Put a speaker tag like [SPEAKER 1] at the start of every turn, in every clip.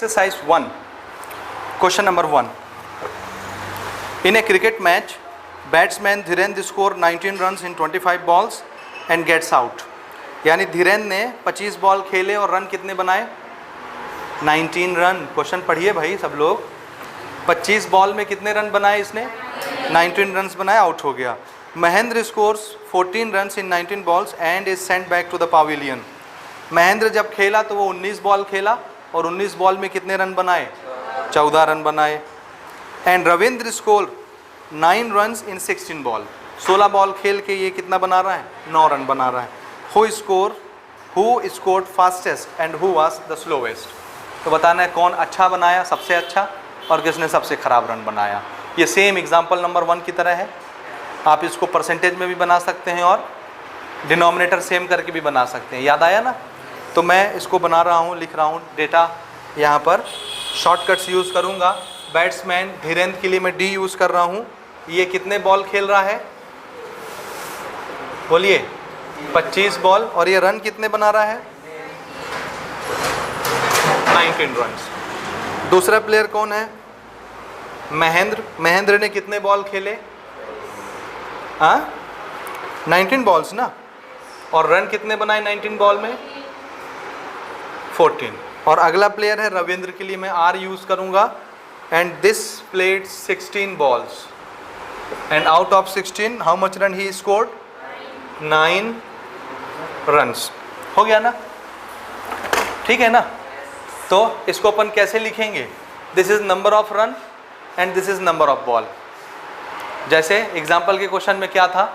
[SPEAKER 1] Exercise 1. Question number 1. In a cricket match, batsman Dhirendra score 19 runs in 25 balls and gets out. यानी धीरेन्द्र ने 25 ball खेले और run कितने बनाए? 19 रन. क्वेश्चन पढ़िए भाई सब लोग. 25 बॉल में कितने रन बनाए इसने? 19 रन बनाए, आउट हो गया. Mahendra scores 14 run in 19 balls and is sent back to the pavilion. Mahendra जब खेला तो वो 19 बॉल खेला और 19 बॉल में कितने रन बनाए? 14 रन बनाए. And Ravindra score 9 run in 16 ball. 16 ball खेल के ये कितना बना रहा है? 9 रन बना रहा है. Who scored fastest and who was the slowest. तो बताना है कौन अच्छा बनाया, सबसे अच्छा, और किसने सबसे खराब रन बनाया. ये सेम एग्जाम्पल नंबर 1 की तरह है. आप इसको परसेंटेज में भी बना सकते हैं और डिनोमिनेटर सेम करके भी बना सकते हैं. याद आया ना? तो मैं इसको बना रहा हूँ, लिख रहा हूँ डेटा. यहाँ पर शॉर्टकट्स यूज़ करूँगा. बैट्समैन धीरेन्द्र के लिए मैं डी यूज़ कर रहा हूँ. ये कितने बॉल खेल रहा है? बोलिए. 25 बॉल. और ये रन कितने बना रहा है? 19 रन. दूसरा प्लेयर कौन है? महेंद्र. महेंद्र ने कितने बॉल खेले? 19 बॉल्स ना. और रन कितने बनाए 19 बॉल में? 14. और अगला प्लेयर है रविंद्र के लिए मैं आर यूज़ करूँगा. And this played 16 balls and out of 16 how much run he scored? 9 runs. हो गया ना? ठीक है ना? तो इसको अपन कैसे लिखेंगे? This is number of run and this is number of ball. जैसे एग्जाम्पल के क्वेश्चन में क्या था?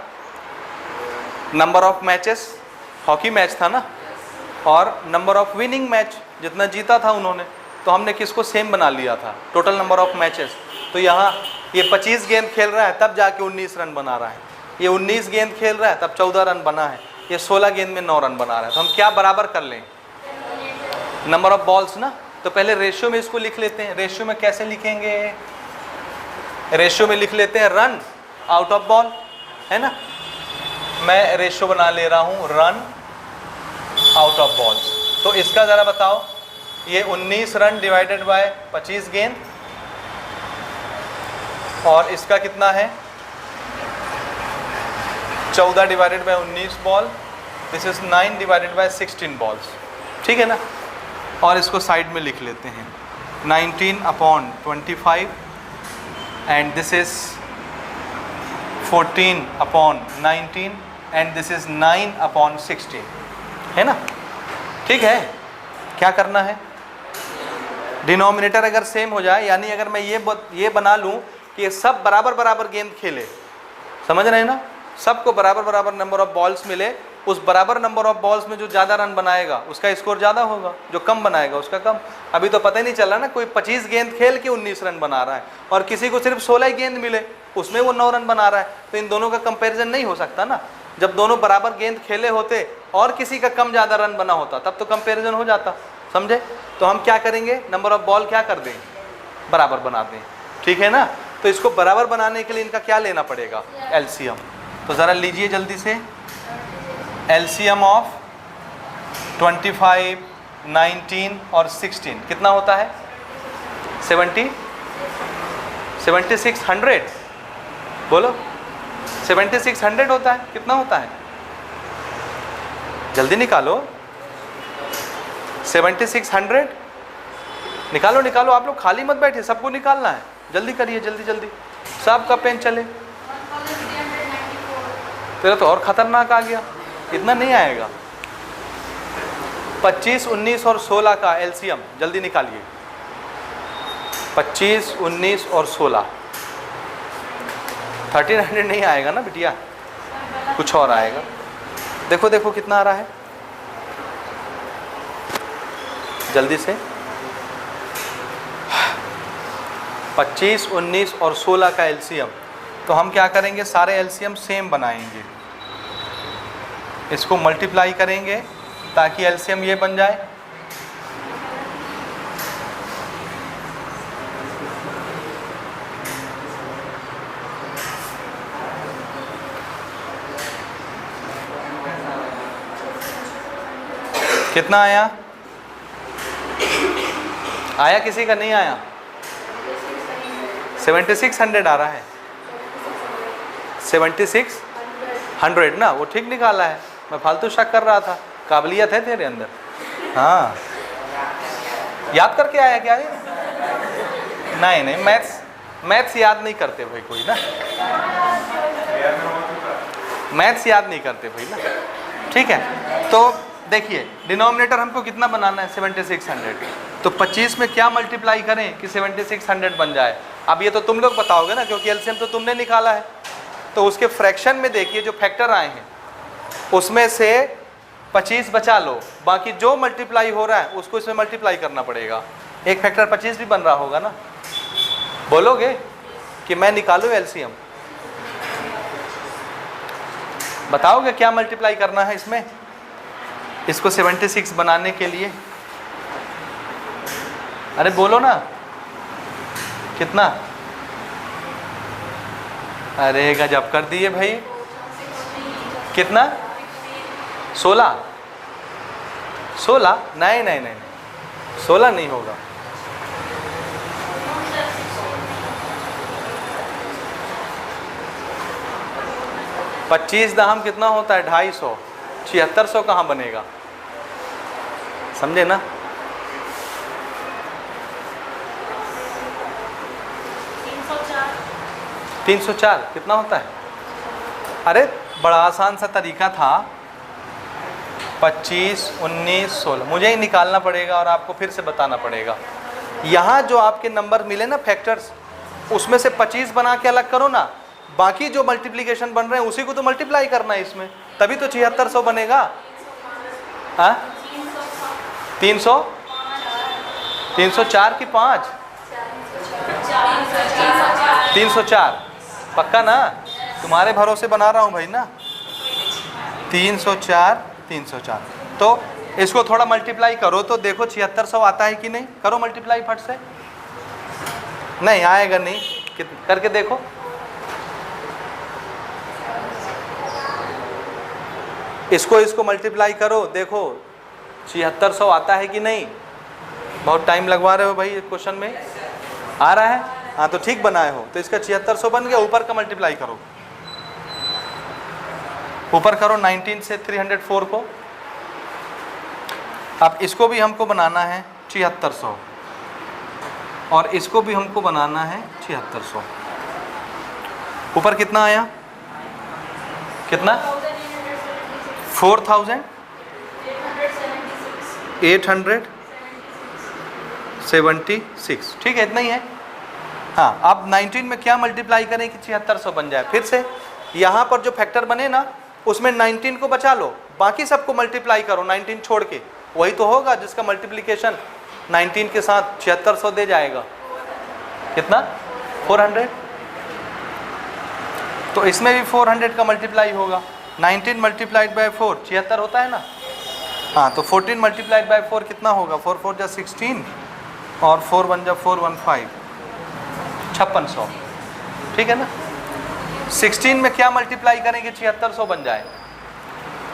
[SPEAKER 1] Number of matches, hockey match था ना, और नंबर ऑफ विनिंग मैच, जितना जीता था उन्होंने, तो हमने किसको सेम बना लिया था, टोटल नंबर ऑफ मैचेस. तो यहाँ ये 25 गेंद खेल रहा है तब जाके 19 रन बना रहा है. ये 19 गेंद खेल रहा है तब 14 रन बना है. ये 16 गेंद में 9 रन बना रहा है. तो हम क्या बराबर कर लें? नंबर ऑफ बॉल्स ना. तो पहले रेशियो में इसको लिख लेते हैं. रेशियो में कैसे लिखेंगे? रेशियो में लिख लेते हैं रन आउट ऑफ बॉल, है ना. मैं रेशियो बना ले रहा हूँ रन आउट ऑफ बॉल्स. तो इसका ज़रा बताओ. ये 19 रन डिवाइडेड बाय 25 गेंद, और इसका कितना है? 14 divided by 19 ball. This is 9 divided by 16 balls. ठीक है ना. और इसको साइड में लिख लेते हैं. 19/25 and this is 14/19 and this is 9/16. है ना? ठीक है. क्या करना है? डिनोमिनेटर अगर सेम हो जाए, यानी अगर मैं ये बना लूँ कि ये सब बराबर बराबर गेंद खेले, समझ रहे हैं ना, सबको बराबर बराबर नंबर ऑफ बॉल्स मिले, उस बराबर नंबर ऑफ बॉल्स में जो ज़्यादा रन बनाएगा उसका स्कोर ज़्यादा होगा, जो कम बनाएगा उसका कम. अभी तो पता ही नहीं चल रहा ना, कोई 25 गेंद खेल के 19 रन बना रहा है और किसी को सिर्फ 16 गेंद मिले, उसमें वो 9 रन बना रहा है. तो इन दोनों का कंपैरिजन नहीं हो सकता ना. जब दोनों बराबर गेंद खेले होते और किसी का कम ज़्यादा रन बना होता तब तो कंपैरिजन हो जाता. समझे? तो हम क्या करेंगे? नंबर ऑफ बॉल क्या कर दें? बराबर बना दें. ठीक है ना. तो इसको बराबर बनाने के लिए इनका क्या लेना पड़ेगा? एलसीएम. तो ज़रा लीजिए जल्दी से. एलसीएम ऑफ 25, 19 और 16 कितना होता है? 7600. बोलो. 7600 होता है. कितना होता है? जल्दी निकालो. 7600 निकालो. निकालो. आप लोग खाली मत बैठिए, सबको निकालना है. जल्दी करिए, जल्दी जल्दी. सबका पेन चले. तेरा तो और खतरनाक आ गया. इतना नहीं आएगा. 25, 19 और 16 का एलसीएम जल्दी निकालिए. 25, 19 और 16. 1300 नहीं आएगा ना बिटिया, कुछ और आएगा. देखो देखो कितना आ रहा है, जल्दी से. 25, 19 और 16 का एलसीएम. तो हम क्या करेंगे? सारे एलसीएम सेम बनाएंगे. इसको मल्टीप्लाई करेंगे ताकि एलसीएम ये बन जाए. कितना आया? आया किसी का? नहीं आया। 7600 आ रहा है। 7600 ना, वो ठीक निकाला है। मैं फालतू शक कर रहा था, काबिलियत है तेरे अंदर। हाँ, याद करके आया क्या ये? नहीं नहीं, मैथ्स याद नहीं करते भाई कोई ना, मैथ्स याद नहीं करते भाई ना। ठीक है, तो देखिए डिनोमिनेटर हमको कितना बनाना है? 7600। तो 25 में क्या मल्टीप्लाई करें कि 7600 बन जाए? अब ये तो तुम लोग बताओगे ना, क्योंकि एलसीएम तो तुमने निकाला है। तो उसके फ्रैक्शन में देखिए जो फैक्टर आए हैं उसमें से 25 बचा लो, बाकी जो मल्टीप्लाई हो रहा है उसको इसमें मल्टीप्लाई करना पड़ेगा। एक फैक्टर 25 भी बन रहा होगा ना। बोलोगे कि मैं निकालूं एलसीएम? बताओगे क्या मल्टीप्लाई करना है इसमें, इसको 76 बनाने के लिए? अरे बोलो ना, कितना? अरे गजब कर दिए भाई। कितना? 16? 16? नहीं नहीं नहीं, 16 नहीं होगा। पच्चीस दाम कितना होता है? 250। 7600 कहाँ बनेगा? समझे ना? 304 कितना होता है? अरे बड़ा आसान सा तरीका था, 25, 19, 16 मुझे ही निकालना पड़ेगा और आपको फिर से बताना पड़ेगा। यहाँ जो आपके नंबर मिले ना फैक्टर्स, उसमें से 25 बना के अलग करो ना, बाकी जो मल्टीप्लिकेशन बन रहे हैं उसी को तो मल्टीप्लाई करना है इसमें, तभी तो 7600 बनेगा। हाँ, 300, 304 की 5, 304 पक्का ना? तुम्हारे भरोसे बना रहा हूँ भाई ना। 304, 304। तो इसको थोड़ा मल्टीप्लाई करो तो देखो 7600 आता है कि नहीं। करो मल्टीप्लाई फट से। नहीं आएगा नहीं, करके देखो। इसको मल्टीप्लाई करो, देखो 7600 आता है कि नहीं। बहुत टाइम लगवा रहे हो भाई क्वेश्चन में। आ रहा है? हाँ तो ठीक बनाए हो। तो इसका 7600 बन गया। ऊपर का मल्टीप्लाई करो, ऊपर करो 19 से 304 को। अब इसको भी हमको बनाना है 7600 और इसको भी हमको बनाना है 7600। ऊपर कितना आया? कितना? 4876। ठीक है, इतना ही है। हाँ, अब 19 में क्या मल्टीप्लाई करें कि 7600 बन जाए? फिर से यहाँ पर जो फैक्टर बने ना उसमें 19 को बचा लो, बाकी सबको मल्टीप्लाई करो 19 छोड़ के। वही तो होगा जिसका मल्टीप्लिकेशन 19 के साथ 7600 दे जाएगा। कितना? 400। तो इसमें भी 400 का मल्टीप्लाई होगा। 19 मल्टीप्लाइड बाय 4 76 होता है ना। हाँ, तो 14 मल्टीप्लाइड बाय 4 कितना होगा? 4 4 जा 16 और 4 1 जा 415, 5600। ठीक है ना। 16 में क्या मल्टीप्लाई करेंगे 7600 बन जाए?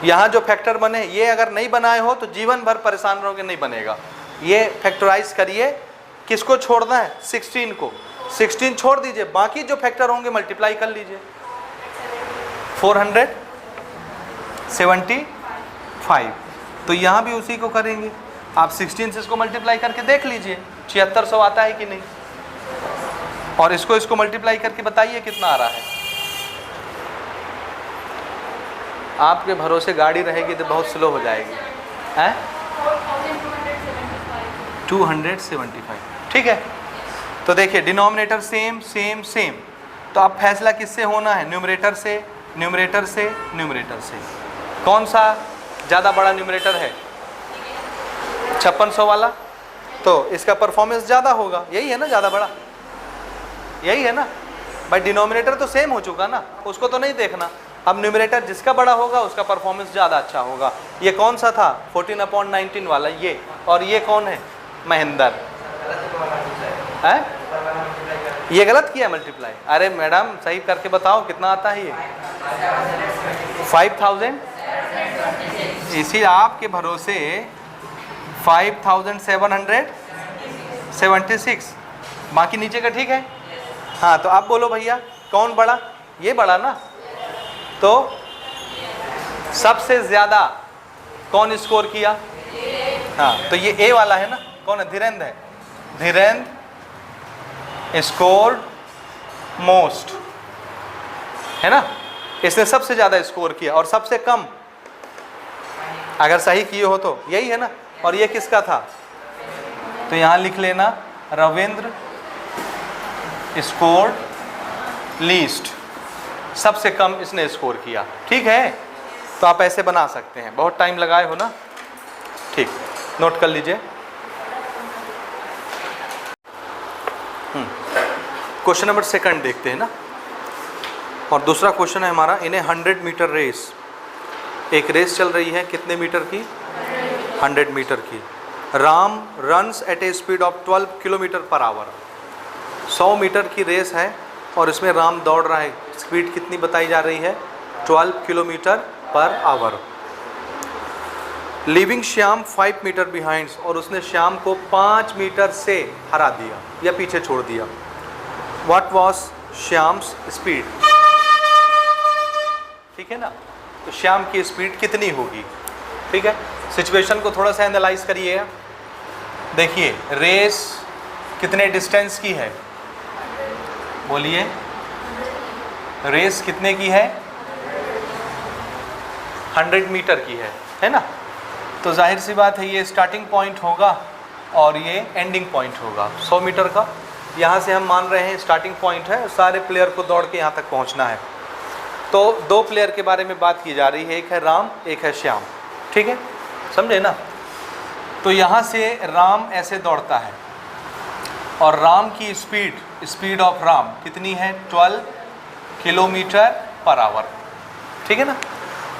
[SPEAKER 1] यहाँ जो फैक्टर बने ये अगर नहीं बनाए हो तो जीवन भर परेशान रहोगे, नहीं बनेगा। ये फैक्टराइज करिए। किसको छोड़ना है? 16 को। 16 छोड़ दीजिए, बाकी जो फैक्टर होंगे मल्टीप्लाई कर लीजिए। 475। तो यहाँ भी उसी को करेंगे। आप 16 से इसको मल्टीप्लाई करके देख लीजिए 7600 आता है कि नहीं, और इसको मल्टीप्लाई करके बताइए कितना आ रहा है। आपके भरोसे गाड़ी रहेगी तो बहुत स्लो हो जाएगी। हैं? 275। ठीक है। तो देखिए डिनोमिनेटर सेम सेम सेम। तो अब फैसला किससे होना है? न्यूमरेटर से, न्यूमरेटर से, न्यूमरेटर से। कौन सा ज़्यादा बड़ा न्यूमरेटर है? 5600 वाला। तो इसका परफॉर्मेंस ज़्यादा होगा, यही है ना ज़्यादा बड़ा, यही है ना भाई। डिनोमिनेटर तो सेम हो चुका ना, उसको तो नहीं देखना। अब न्यूमरेटर जिसका बड़ा होगा उसका परफॉर्मेंस ज़्यादा अच्छा होगा। ये कौन सा था? 14/19 वाला ये। और ये कौन है? महेंद्र है। ये गलत किया मल्टीप्लाई। अरे मैडम सही करके बताओ कितना आता है ये? 5000। इसी आपके भरोसे 5700 76। बाकी नीचे का ठीक है। हाँ, तो आप बोलो भैया कौन बड़ा? ये बड़ा ना। तो सबसे ज़्यादा कौन स्कोर किया? हाँ, तो ये ए वाला है ना। कौन है? धीरेन्द्र है। धीरेन्द्र स्कोर्ड मोस्ट, है ना। इसने सबसे ज़्यादा स्कोर किया और सबसे कम अगर सही किए हो तो यही है ना। और ये किसका था? तो यहाँ लिख लेना रविंद्र स्कोर्ड लीस्ट, सबसे कम इसने स्कोर किया। ठीक है, तो आप ऐसे बना सकते हैं। बहुत टाइम लगाए हो ना। ठीक, नोट कर लीजिए। क्वेश्चन नंबर सेकंड देखते हैं ना। और दूसरा क्वेश्चन है हमारा, इन ए 100 मीटर रेस। एक रेस चल रही है कितने मीटर की? 100 मीटर की। Ram runs at a speed of 12 kilometre per hour. 100 metre की रेस है और इसमें राम दौड़ रहा है। स्पीड कितनी बताई जा रही है? 12 kilometre per hour. Leaving Shyam 5 metre behind, और उसने श्याम को 5 मीटर से हरा दिया या पीछे छोड़ दिया। What was Shyam's speed? ठीक है ना। तो श्याम की स्पीड कितनी होगी? ठीक है, सिचुएशन को थोड़ा सा एनालाइज करिए। देखिए, रेस कितने डिस्टेंस की है? बोलिए, रेस कितने की है? 100 मीटर की है ना। तो जाहिर सी बात है, ये स्टार्टिंग पॉइंट होगा और ये एंडिंग पॉइंट होगा 100 मीटर का। यहाँ से हम मान रहे हैं स्टार्टिंग पॉइंट है, सारे प्लेयर को दौड़ के यहाँ तक पहुँचना है। तो दो प्लेयर के बारे में बात की जा रही है, एक है राम, एक है श्याम। ठीक है, समझे ना। तो यहाँ से राम ऐसे दौड़ता है और राम की स्पीड ऑफ राम कितनी है? 12 किलोमीटर पर आवर। ठीक है ना।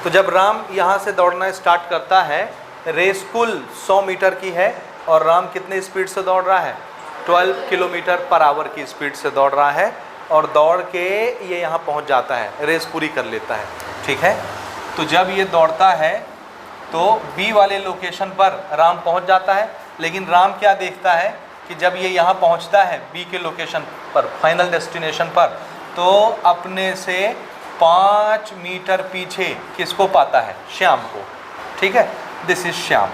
[SPEAKER 1] तो जब राम यहाँ से दौड़ना स्टार्ट करता है, रेस कुल 100 मीटर की है और राम कितने स्पीड से दौड़ रहा है? 12 किलोमीटर पर आवर की स्पीड से दौड़ रहा है और दौड़ के ये यहाँ पहुँच जाता है, रेस पूरी कर लेता है। ठीक है, तो जब ये दौड़ता है तो बी वाले लोकेशन पर राम पहुँच जाता है। लेकिन राम क्या देखता है कि जब ये यहाँ पहुँचता है बी के लोकेशन पर, फाइनल डेस्टिनेशन पर, तो अपने से 5 मीटर पीछे किसको पाता है? श्याम को। ठीक है, दिस इज श्याम,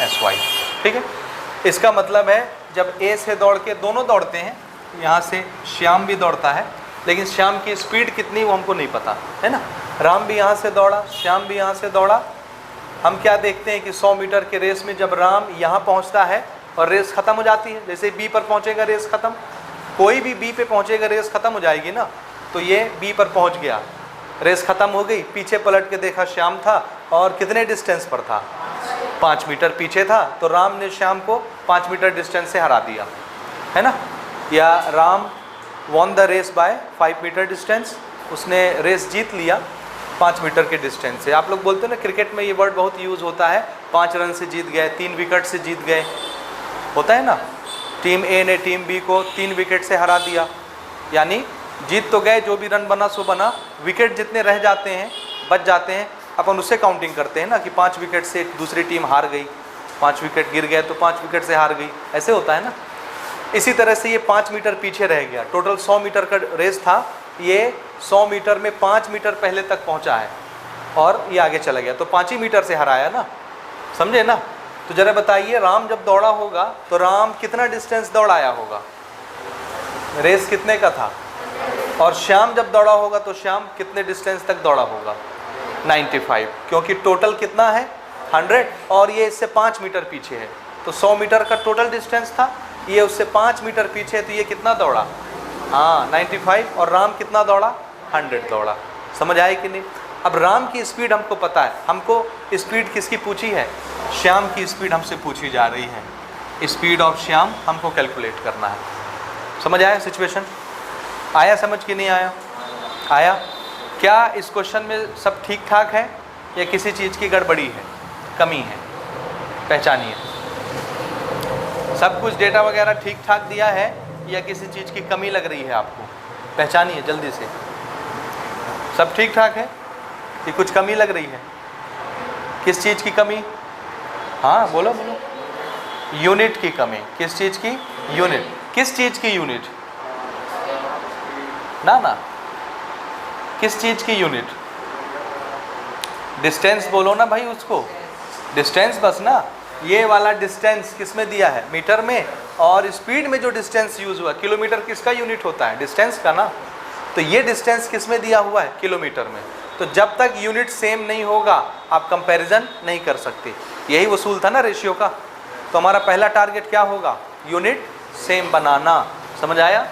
[SPEAKER 1] SY। ठीक है, इसका मतलब है जब ए से दौड़ के दोनों दौड़ते हैं, यहाँ से श्याम भी दौड़ता है, लेकिन श्याम की स्पीड कितनी वो हमको नहीं पता है ना। राम भी यहाँ से दौड़ा, श्याम भी यहाँ से दौड़ा। हम क्या देखते हैं कि 100 मीटर के रेस में जब राम यहाँ पहुँचता है और रेस ख़त्म हो जाती है, जैसे बी पर पहुँचेगा रेस ख़त्म, कोई भी बी पे पहुँचेगा रेस ख़त्म हो जाएगी ना। तो ये बी पर पहुँच गया, रेस ख़त्म हो गई, पीछे पलट के देखा श्याम था और कितने डिस्टेंस पर था? 5 मीटर पीछे था। तो राम ने श्याम को 5 मीटर डिस्टेंस से हरा दिया, है ना। या Ram won the race by 5 metre distance, उसने रेस जीत लिया 5 मीटर के डिस्टेंस से। आप लोग बोलते हो ना, क्रिकेट में ये वर्ड बहुत यूज़ होता है, 5 रन से जीत गए, 3 विकेट से जीत गए, होता है ना। टीम ए ने टीम बी को 3 विकेट से हरा दिया, यानी जीत तो गए, जो भी रन बना सो बना, विकेट जितने रह जाते हैं, बच जाते हैं, अपन उससे काउंटिंग करते हैं ना कि 5 विकेट से दूसरी टीम हार गई, 5 विकेट गिर गए तो 5 विकेट से हार गई, ऐसे होता है ना। इसी तरह से ये 5 मीटर पीछे रह गया। टोटल 100 मीटर का रेस था, ये 100 मीटर में 5 मीटर पहले तक पहुंचा है और ये आगे चला गया, तो 5 ही मीटर से हराया ना, समझे ना। तो जरा बताइए, राम जब दौड़ा होगा तो राम कितना डिस्टेंस दौड़ाया होगा? रेस कितने का था? और श्याम जब दौड़ा होगा तो श्याम कितने डिस्टेंस तक दौड़ा होगा? 95, क्योंकि टोटल कितना है? 100 और ये इससे 5 मीटर पीछे है, तो 100 मीटर का टोटल डिस्टेंस था, ये उससे 5 मीटर पीछे है, तो ये कितना दौड़ा? हाँ 95, और राम कितना दौड़ा? 100 दौड़ा। समझ आए कि नहीं? अब राम की स्पीड हमको पता है, हमको स्पीड किसकी पूछी है? श्याम की स्पीड हमसे पूछी जा रही है, स्पीड ऑफ श्याम हमको कैलकुलेट करना है। समझ आया सिचुएशन? आया समझ कि नहीं आया? आया। क्या इस क्वेश्चन में सब ठीक ठाक है या किसी चीज़ की गड़बड़ी है, कमी है? पहचानिए, सब कुछ डेटा वगैरह ठीक ठाक दिया है या किसी चीज़ की कमी लग रही है आपको? पहचानिए जल्दी से। सब ठीक ठाक है कि कुछ कमी लग रही है? किस चीज़ की कमी? हाँ बोलो बोलो। यूनिट की कमी। किस चीज़ की? यूनिट। किस चीज की यूनिट? ना, किस चीज की यूनिट? डिस्टेंस बोलो ना भाई उसको, डिस्टेंस बस ना। ये वाला डिस्टेंस किस में दिया है? मीटर में। और स्पीड में जो डिस्टेंस यूज हुआ, किलोमीटर किसका यूनिट होता है? डिस्टेंस का ना। तो ये डिस्टेंस किस में दिया हुआ है? किलोमीटर में। तो जब तक यूनिट सेम नहीं होगा आप कंपैरिजन नहीं कर सकते। यही वसूल था ना रेशियो का। तो हमारा पहला टारगेट क्या होगा? यूनिट सेम बनाना। समझ आया?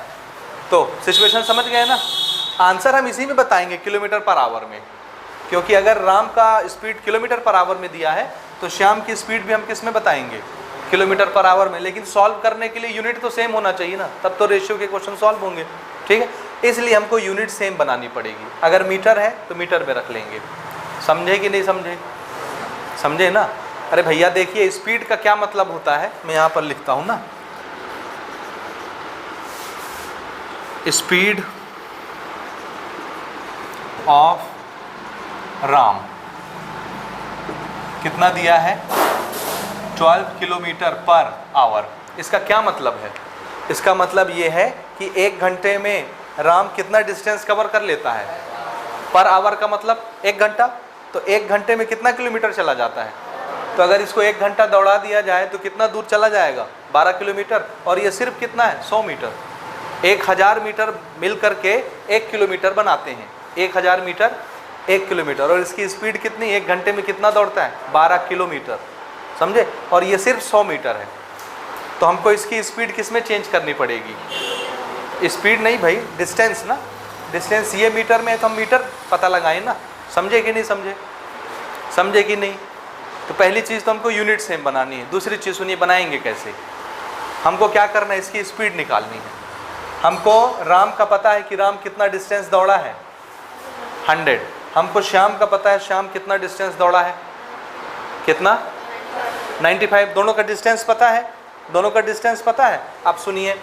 [SPEAKER 1] तो सिचुएशन समझ गए ना? आंसर हम इसी में बताएंगे, किलोमीटर पर आवर में। क्योंकि अगर राम का स्पीड किलोमीटर पर आवर में दिया है तो श्याम की स्पीड भी हम किस में बताएंगे? किलोमीटर पर आवर में। लेकिन सॉल्व करने के लिए यूनिट तो सेम होना चाहिए ना, तब तो रेशियो के क्वेश्चन सॉल्व होंगे। ठीक है, इसलिए हमको यूनिट सेम बनानी पड़ेगी। अगर मीटर है तो मीटर में रख लेंगे। समझे कि नहीं समझे? समझे ना? अरे भैया देखिए, स्पीड का क्या मतलब होता है, मैं यहाँ पर लिखता हूँ ना। स्पीड ऑफ राम कितना दिया है? 12 किलोमीटर पर आवर। इसका क्या मतलब है? इसका मतलब ये है कि 1 घंटे में राम कितना डिस्टेंस कवर कर लेता है? पर आवर का मतलब 1 घंटा। तो 1 घंटे में कितना किलोमीटर चला जाता है? तो अगर इसको 1 घंटा दौड़ा दिया जाए तो कितना दूर चला जाएगा? 12 किलोमीटर। और ये सिर्फ कितना है? 100 मीटर। 1000 मीटर मिल करके 1 किलोमीटर बनाते हैं। 1000 मीटर 1 किलोमीटर। और इसकी स्पीड कितनी? 1 घंटे में कितना दौड़ता है? 12 किलोमीटर। समझे? और ये सिर्फ 100 मीटर है। तो हमको इसकी स्पीड किस में चेंज करनी पड़ेगी? स्पीड नहीं भाई, डिस्टेंस ना। डिस्टेंस ये मीटर में है तो हम मीटर पता लगाएं ना। समझे कि नहीं समझे? समझे कि नहीं? तो पहली चीज़ तो हमको यूनिट सेम बनानी है। दूसरी चीज़ सुनिए, बनाएंगे कैसे? हमको क्या करना है? इसकी स्पीड निकालनी है। हमको राम का पता है कि राम कितना डिस्टेंस दौड़ा है? 100। हमको श्याम का पता है श्याम कितना डिस्टेंस दौड़ा है? कितना? 95। दोनों का डिस्टेंस पता है? दोनों का डिस्टेंस पता है। अब सुनिए,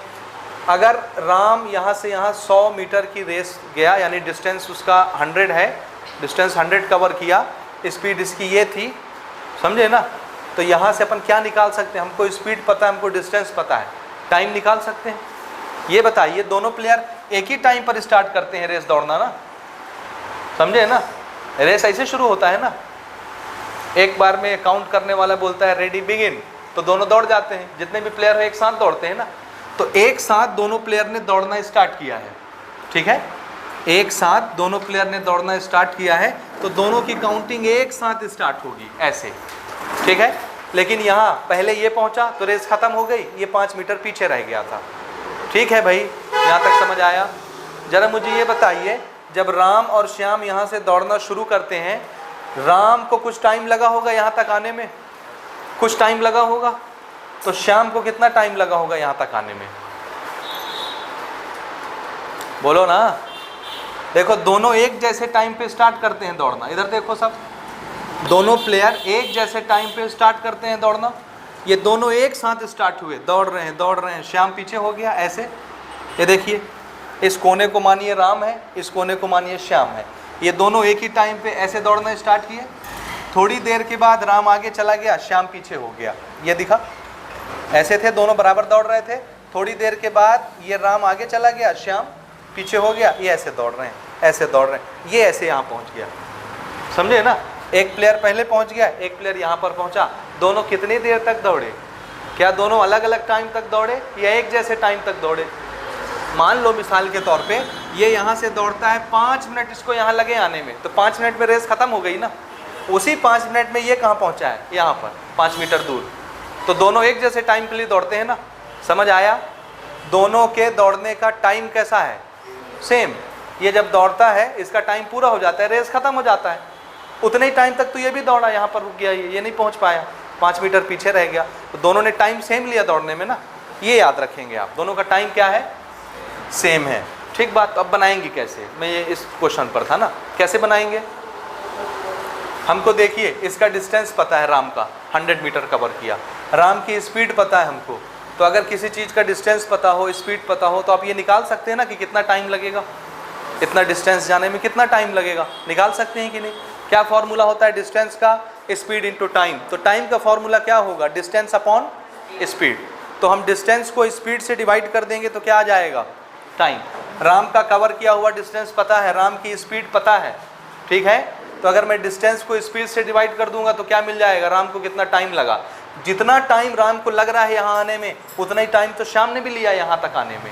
[SPEAKER 1] अगर राम यहाँ से यहाँ 100 मीटर की रेस गया, यानी डिस्टेंस उसका 100 है, डिस्टेंस 100 कवर किया, स्पीड इसकी ये थी, समझे ना? तो यहाँ से अपन क्या निकाल सकते हैं? हमको स्पीड पता है, हमको डिस्टेंस पता है, टाइम निकाल सकते हैं। ये बताइए, दोनों प्लेयर एक ही टाइम पर स्टार्ट करते हैं रेस दौड़ना ना, समझे ना? रेस ऐसे शुरू होता है ना, एक बार में काउंट करने वाला बोलता है रेडी बिगिन, तो दोनों दौड़ जाते हैं। जितने भी प्लेयर हो एक साथ दौड़ते हैं ना। तो एक साथ दोनों प्लेयर ने दौड़ना स्टार्ट किया है, ठीक है? एक साथ दोनों प्लेयर ने दौड़ना स्टार्ट किया है, तो दोनों की काउंटिंग एक साथ स्टार्ट होगी ऐसे, ठीक है? लेकिन यहाँ पहले ये पहुँचा तो रेस खत्म हो गई, ये 5 मीटर पीछे रह गया था। ठीक है भाई, यहाँ तक समझ आया? जरा मुझे ये बताइए, जब राम और श्याम यहाँ से दौड़ना शुरू करते हैं, राम को कुछ टाइम लगा होगा यहाँ तक आने में, कुछ टाइम लगा होगा, तो श्याम को कितना टाइम लगा होगा यहाँ तक आने में? बोलो ना। देखो, दोनों एक जैसे टाइम पे स्टार्ट करते हैं दौड़ना। इधर देखो सब, दोनों प्लेयर एक जैसे टाइम पे स्टार्ट करते हैं दौड़ना। ये दोनों एक साथ स्टार्ट हुए, दौड़ रहे हैं। श्याम पीछे हो गया ऐसे। ये देखिए, इस कोने को मानिए राम है, इस कोने को मानिए श्याम है। ये दोनों एक ही टाइम पे ऐसे दौड़ना स्टार्ट किए। थोड़ी देर के बाद राम आगे चला गया, श्याम पीछे हो गया। ये दिखा, ऐसे थे, दोनों बराबर दौड़ रहे थे। थोड़ी देर के बाद ये राम आगे चला गया, श्याम पीछे हो गया। ये ऐसे दौड़ रहे हैं, ऐसे दौड़ रहे हैं, ये ऐसे यहाँ पहुँच गया। समझे ना? एक प्लेयर पहले पहुँच गया, एक प्लेयर यहाँ पर पहुँचा। दोनों कितनी देर तक दौड़े? क्या दोनों अलग अलग टाइम तक दौड़े या एक जैसे टाइम तक दौड़े? मान लो मिसाल के तौर पे ये यहाँ से दौड़ता है, 5 मिनट इसको यहाँ लगे आने में, तो 5 मिनट में रेस खत्म हो गई ना। उसी 5 मिनट में ये कहाँ पहुँचा है? यहाँ पर 5 मीटर दूर। तो दोनों एक जैसे टाइम के लिए दौड़ते हैं ना। समझ आया? दोनों के दौड़ने का टाइम कैसा है? सेम। ये जब दौड़ता है इसका टाइम पूरा हो जाता है, रेस खत्म हो जाता है। उतने ही टाइम तक तो ये भी दौड़ा, यहाँ पर रुक गया, ये नहीं पहुँच पाया, 5 मीटर पीछे रह गया। तो दोनों ने टाइम सेम लिया दौड़ने में ना। ये याद रखेंगे आप, दोनों का टाइम क्या है? सेम है। ठीक बात। अब बनाएंगे कैसे? मैं ये इस क्वेश्चन पर था ना, कैसे बनाएंगे? हमको देखिए, इसका डिस्टेंस पता है राम का, 100 मीटर कवर किया। राम की स्पीड पता है हमको। तो अगर किसी चीज़ का डिस्टेंस पता हो, स्पीड पता हो, तो आप ये निकाल सकते हैं ना कि कितना टाइम लगेगा, इतना डिस्टेंस जाने में कितना टाइम लगेगा। निकाल सकते हैं कि नहीं? क्या फॉर्मूला होता है डिस्टेंस का? Speed into time. तो टाइम का फॉर्मूला क्या होगा? Distance upon speed. तो हम डिस्टेंस को स्पीड से डिवाइड कर देंगे तो क्या आ जाएगा, टाइम। राम का कवर किया हुआ डिस्टेंस पता है, राम की स्पीड पता है, ठीक है। तो अगर मैं डिस्टेंस को स्पीड से डिवाइड कर दूंगा तो क्या मिल जाएगा, राम को कितना टाइम लगा। जितना टाइम राम को लग रहा है यहाँ आने में, उतना ही टाइम तो श्याम ने भी लिया यहाँ तक आने में,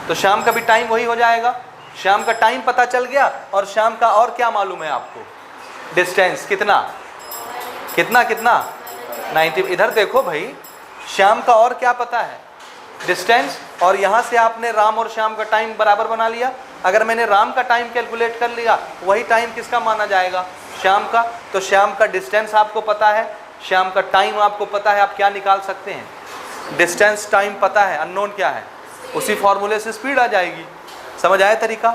[SPEAKER 1] तो श्याम का भी टाइम वही हो जाएगा। श्याम का टाइम पता चल गया, और श्याम का और क्या मालूम है आपको, डिस्टेंस कितना कितना कितना 90। इधर देखो भाई, श्याम का और क्या पता है, डिस्टेंस, और यहाँ से आपने राम और श्याम का टाइम बराबर बना लिया। अगर मैंने राम का टाइम कैलकुलेट कर लिया, वही टाइम किसका माना जाएगा, श्याम का। तो श्याम का डिस्टेंस आपको पता है, श्याम का टाइम आपको पता है, आप क्या निकाल सकते हैं, डिस्टेंस टाइम पता है, अननोन क्या है, उसी फॉर्मूले से स्पीड आ जाएगी। समझ आया तरीका,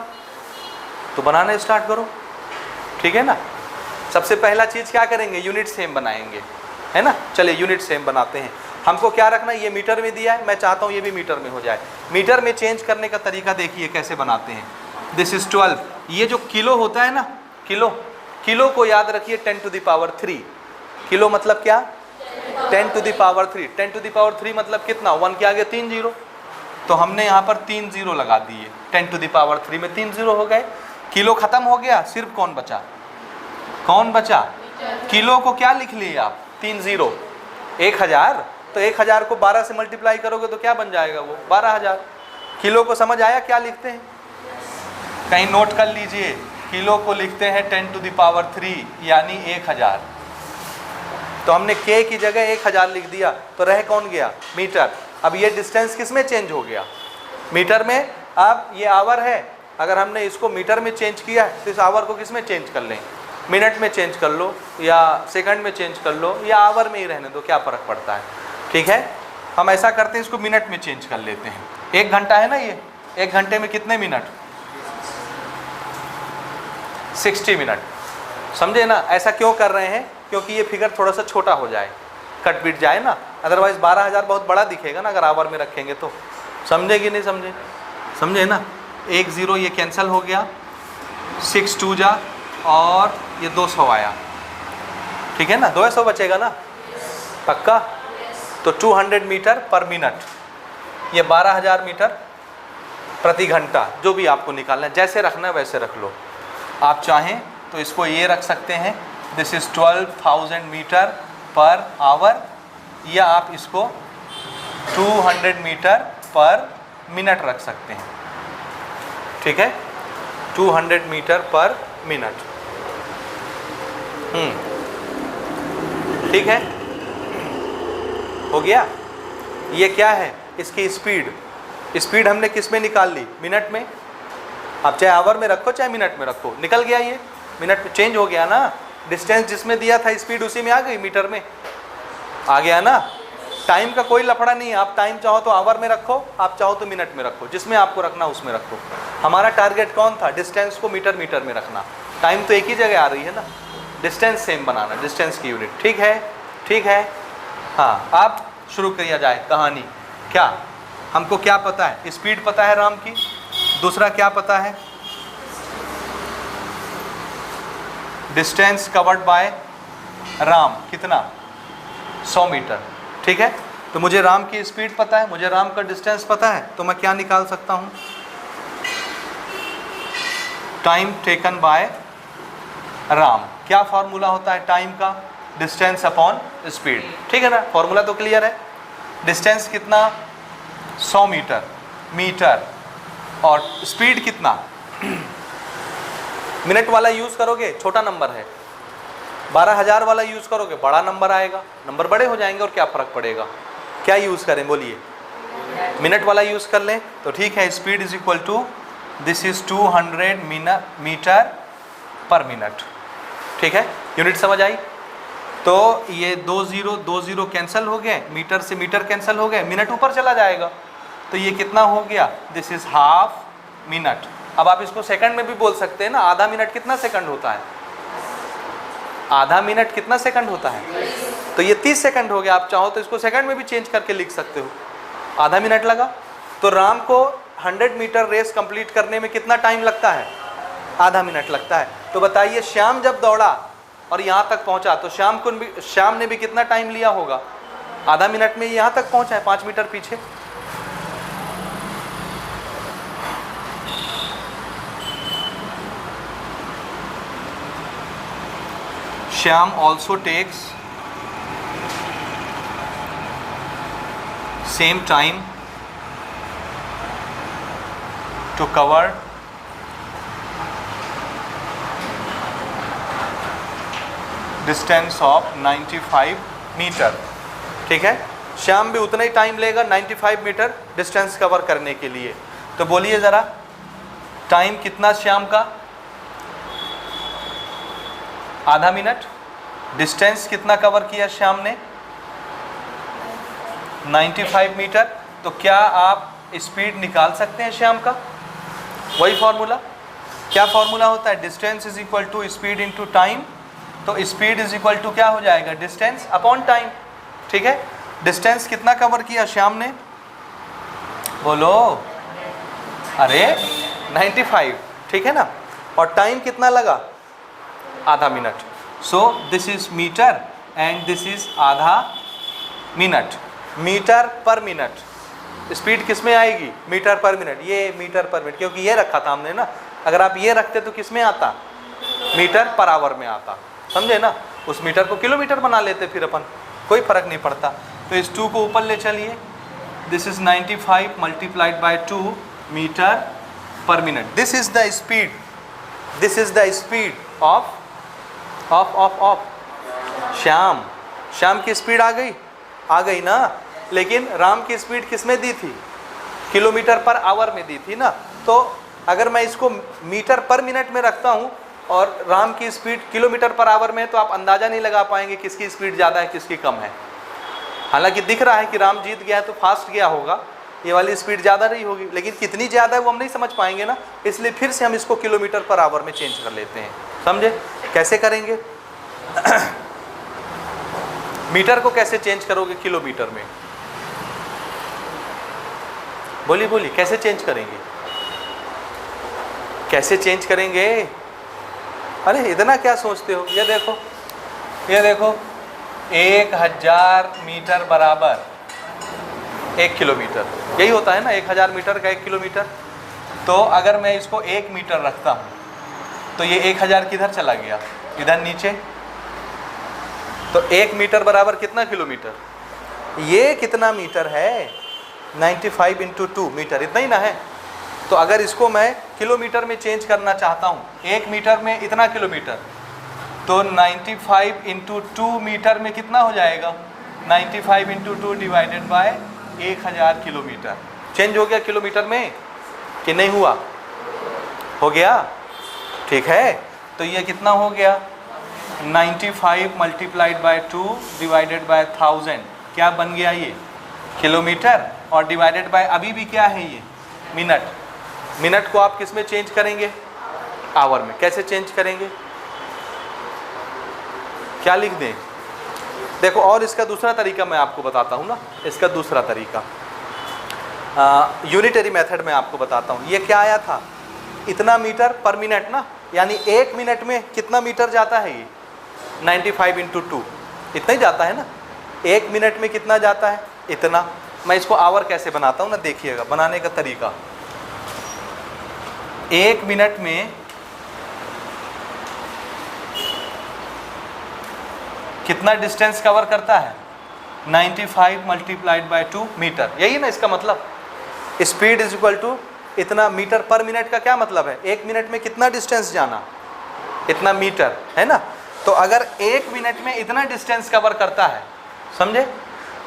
[SPEAKER 1] तो बनाना स्टार्ट करो, ठीक है ना। सबसे पहला चीज़ क्या करेंगे, यूनिट सेम बनाएंगे, है ना। चलिए यूनिट सेम बनाते हैं। हमको क्या रखना है, ये मीटर में दिया है, मैं चाहता हूँ ये भी मीटर में हो जाए। मीटर में चेंज करने का तरीका देखिए कैसे बनाते हैं। दिस इज़ 12, ये जो किलो होता है ना, किलो, किलो को याद रखिए 10⁻3। किलो मतलब क्या, 10⁻3। 10⁻3 मतलब कितना, 1 के आगे 3 जीरो, तो हमने यहाँ पर 3 जीरो लगा दिए। 10⁻3 में 3 जीरो हो गए, किलो खत्म हो गया, सिर्फ कौन बचा, कौन बचा, किलो को क्या लिख लिए आप, 3 जीरो, 1000। तो 1000 को 12 से मल्टीप्लाई करोगे तो क्या बन जाएगा, वो 12000। किलो को समझ आया क्या लिखते हैं, कहीं नोट कर लीजिए, किलो को लिखते हैं 10⁻3 यानी 1000। तो हमने के की जगह 1000 लिख दिया, तो रह कौन गया, मीटर। अब ये डिस्टेंस किस में चेंज हो गया, मीटर में। अब ये आवर है, अगर हमने इसको मीटर में चेंज किया है तो इस आवर को किस में चेंज कर लें, मिनट में चेंज कर लो, या सेकंड में चेंज कर लो, या आवर में ही रहने दो, क्या फ़र्क पड़ता है, ठीक है। हम ऐसा करते हैं, इसको मिनट में चेंज कर लेते हैं। 1 घंटा है ना ये, 1 घंटे में कितने मिनट, 60 मिनट, समझे ना। ऐसा क्यों कर रहे हैं, क्योंकि ये फिगर थोड़ा सा छोटा हो जाए, कट बीट जाए ना, अदरवाइज 12000 बहुत बड़ा दिखेगा ना अगर आवर में रखेंगे तो। समझे कि नहीं समझे, समझे ना। 1 जीरो ये कैंसिल हो गया, 6 2 जा, और ये 200 आया, ठीक है ना, 200 बचेगा ना, पक्का। तो 200 मीटर पर मिनट, ये 12000 मीटर प्रति घंटा, जो भी आपको निकालना है, जैसे रखना है वैसे रख लो। आप चाहें तो इसको ये रख सकते हैं, this is 12,000 metre per hour, या आप इसको 200 मीटर पर मिनट रख सकते हैं, ठीक है, 200 मीटर पर मिनट। ठीक है, हो गया। ये क्या है, इसकी स्पीड, स्पीड हमने किस में निकाल ली, मिनट में। आप चाहे आवर में रखो चाहे मिनट में रखो, निकल गया, ये मिनट में चेंज हो गया ना। डिस्टेंस जिसमें दिया था स्पीड उसी में आ गई, मीटर में आ गया ना। टाइम का कोई लफड़ा नहीं है, आप टाइम चाहो तो आवर में रखो, आप चाहो तो मिनट में रखो, जिसमें आपको रखना उसमें रखो। हमारा टारगेट कौन था, डिस्टेंस को मीटर मीटर में रखना। टाइम तो एक ही जगह आ रही है ना, डिस्टेंस सेम बनाना, डिस्टेंस की यूनिट, ठीक है, ठीक है। हाँ, आप शुरू किया जाए कहानी। क्या हमको क्या पता है, स्पीड पता है राम की, दूसरा क्या पता है, डिस्टेंस कवर्ड बाय राम कितना, 100 मीटर, ठीक है। तो मुझे राम की स्पीड पता है, मुझे राम का डिस्टेंस पता है, तो मैं क्या निकाल सकता हूँ, टाइम टेकन बाय राम। क्या फॉर्मूला होता है टाइम का, डिस्टेंस अपॉन स्पीड, ठीक है ना। फॉर्मूला तो क्लियर है, डिस्टेंस कितना 100 मीटर, मीटर, और स्पीड कितना, मिनट वाला यूज़ करोगे छोटा नंबर है, 12000 वाला यूज़ करोगे बड़ा नंबर आएगा, नंबर बड़े हो जाएंगे और क्या फ़र्क पड़ेगा। क्या यूज़ करें बोलिए, मिनट वाला यूज़ कर लें तो ठीक है। Speed is equal to, this is 200 metre पर मिनट, ठीक है। यूनिट समझ आई। तो ये 2 जीरो कैंसिल हो गए, मीटर से मीटर कैंसिल हो गए, मिनट ऊपर चला जाएगा, तो ये कितना हो गया, दिस इज़ हाफ मिनट। अब आप इसको सेकंड में भी बोल सकते हैं ना, आधा मिनट कितना सेकंड होता है, आधा मिनट कितना सेकंड होता है, तो ये 30 सेकंड हो गया। आप चाहो तो इसको सेकंड में भी चेंज करके लिख सकते हो, आधा मिनट लगा। तो राम को 100 मीटर रेस कंप्लीट करने में कितना टाइम लगता है, आधा मिनट लगता है। तो बताइए श्याम जब दौड़ा और यहाँ तक पहुँचा तो श्याम ने भी कितना टाइम लिया होगा, आधा मिनट में यहाँ तक पहुँचा है, 5 मीटर पीछे। Shyam also takes same time to cover distance of 95 metre. ठीक है, श्याम भी उतना ही टाइम लेगा 95 मीटर डिस्टेंस कवर करने के लिए। तो बोलिए ज़रा, टाइम कितना श्याम का? आधा मिनट। डिस्टेंस कितना कवर किया श्याम ने? 95 मीटर। तो क्या आप स्पीड निकाल सकते हैं श्याम का? वही फॉर्मूला। क्या फॉर्मूला होता है? Distance is equal to speed into time. तो स्पीड इज इक्वल टू क्या हो जाएगा? Distance upon time. ठीक है, डिस्टेंस कितना कवर किया श्याम ने? बोलो, अरे 95, ठीक है ना। और टाइम कितना लगा? आधा minute. So this is metre and this is आधा मिनट। मीटर पर मिनट। स्पीड किस में आएगी? मीटर पर मिनट। ये मीटर पर मिनट, क्योंकि ये रखा था हमने ना। अगर आप ये रखते तो किस में आता? मीटर पर आवर में आता। समझे ना? उस मीटर को किलोमीटर बना लेते फिर अपन, कोई फर्क नहीं पड़ता। तो इस 2 को ऊपर ले चलिए। This is 95 multiplied by 2 metre पर minute. This is the speed, this is the speed of Shyam. Shyam की स्पीड आ गई ना। लेकिन राम की स्पीड किस में दी थी? किलोमीटर पर आवर में दी थी ना। तो अगर मैं इसको मीटर पर मिनट में रखता हूँ और राम की स्पीड किलोमीटर पर आवर में, तो आप अंदाज़ा नहीं लगा पाएंगे किसकी स्पीड ज़्यादा है किसकी कम है। हालांकि दिख रहा है कि राम जीत गया है तो फास्ट गया होगा, ये वाली स्पीड ज़्यादा रही होगी, लेकिन कितनी ज़्यादा है वो हम नहीं समझ पाएंगे ना। इसलिए फिर से हम इसको किलोमीटर पर आवर में चेंज कर लेते हैं। समझे? कैसे करेंगे? मीटर को कैसे चेंज करोगे किलोमीटर में? बोलिए बोलिए, कैसे चेंज करेंगे? कैसे चेंज करेंगे? अरे इतना क्या सोचते हो? ये देखो, ये देखो, 1000 मीटर बराबर 1 किलोमीटर। यही होता है ना, 1000 मीटर का 1 किलोमीटर। तो अगर मैं इसको 1 मीटर रखता हूँ तो ये 1000 किधर चला गया? इधर नीचे। तो 1 मीटर बराबर कितना किलोमीटर? ये कितना मीटर है? 95 इंटू 2 मीटर, इतना ही ना है। तो अगर इसको मैं किलोमीटर में चेंज करना चाहता हूँ, 1 मीटर में इतना किलोमीटर, तो 95 इंटू 2 मीटर में कितना हो जाएगा? 95 into 2 divided by 1000 kilometre. Change हो गया किलोमीटर में कि नहीं हुआ? हो गया, ठीक है। तो ये कितना हो गया? 95 मल्टीप्लाइड बाय 2 डिवाइडेड बाय 1000, क्या बन गया ये? किलोमीटर। और डिवाइडेड बाय अभी भी क्या है ये? मिनट। मिनट को आप किस में चेंज करेंगे? आवर में। कैसे चेंज करेंगे? क्या लिख दें? देखो, और इसका दूसरा तरीका मैं आपको बताता हूँ ना। इसका दूसरा तरीका यूनिटरी मेथड में आपको बताता हूँ। ये क्या आया था? इतना मीटर पर मिनट ना, यानी 1 मिनट में कितना मीटर जाता है ये? 95 इंटू 2, इतना ही जाता है ना। 1 मिनट में कितना जाता है? इतना। मैं इसको आवर कैसे बनाता हूँ ना, देखिएगा बनाने का तरीका। 1 मिनट में कितना डिस्टेंस कवर करता है? 95 मल्टीप्लाइड बाय 2 मीटर। यही ना इसका मतलब। स्पीड इज इक्वल टू इतना मीटर पर मिनट का क्या मतलब है? 1 मिनट में कितना डिस्टेंस जाना? इतना मीटर, है ना। तो अगर 1 मिनट में इतना डिस्टेंस कवर करता है, समझे?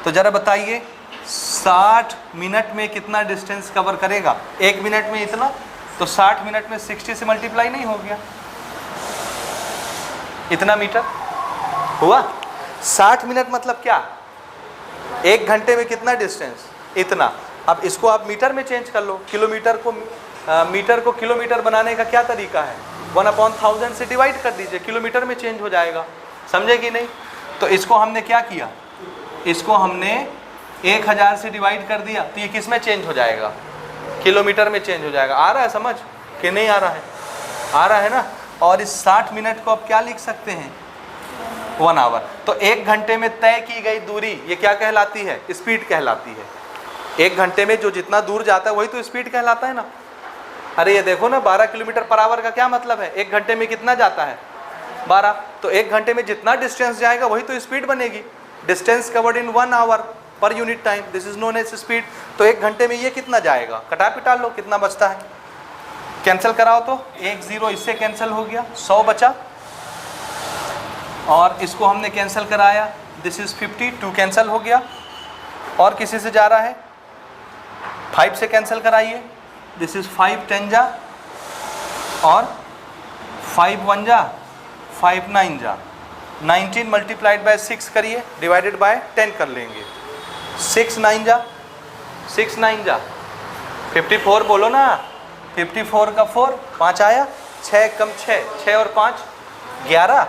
[SPEAKER 1] तो जरा बताइए 60 मिनट में कितना डिस्टेंस कवर करेगा? 1 मिनट में इतना, तो 60 मिनट में 60 से मल्टीप्लाई नहीं हो गया? इतना मीटर हुआ। 60 मिनट मतलब क्या? 1 घंटे में कितना डिस्टेंस? इतना। अब इसको आप मीटर में चेंज कर लो। किलोमीटर को मीटर को किलोमीटर बनाने का क्या तरीका है? 1/1000 से डिवाइड कर दीजिए, किलोमीटर में चेंज हो जाएगा। समझे कि नहीं? तो इसको हमने क्या किया? इसको हमने 1000 से डिवाइड कर दिया, तो ये किस में चेंज हो जाएगा? किलोमीटर में चेंज हो जाएगा। आ रहा है समझ कि नहीं आ रहा है? आ रहा है ना। और इस 60 मिनट को आप क्या लिख सकते हैं? 1 आवर। तो 1 घंटे में तय की गई दूरी ये क्या कहलाती है? स्पीड कहलाती है। 1 घंटे में जो जितना दूर जाता है वही तो स्पीड कहलाता है ना। अरे ये देखो ना, 12 किलोमीटर पर आवर का क्या मतलब है? 1 घंटे में कितना जाता है? 12। तो 1 घंटे में जितना डिस्टेंस जाएगा वही तो स्पीड बनेगी। Distance covered in 1 hour per unit time, this is known as speed. तो 1 घंटे में ये कितना जाएगा? कटा पिटा लो कितना बचता है, कैंसिल कराओ तो 1 0 इससे कैंसिल हो गया, 100 बचा। और इसको हमने कैंसिल कराया, दिस इज 50, 2 कैंसिल हो गया। और किसी से जा रहा है 5 से कैंसिल कराइए, दिस इज 5 10 जा, और 5 1 जा, 5 9 जा, 19 मल्टीप्लाइड बाय 6 करिए, डिवाइडेड बाय 10 कर लेंगे। 6 9 जा, 6 9 जा, 54 बोलो ना, 54 का 4, 5 आया, 6 कम 6, 6 और 5 11,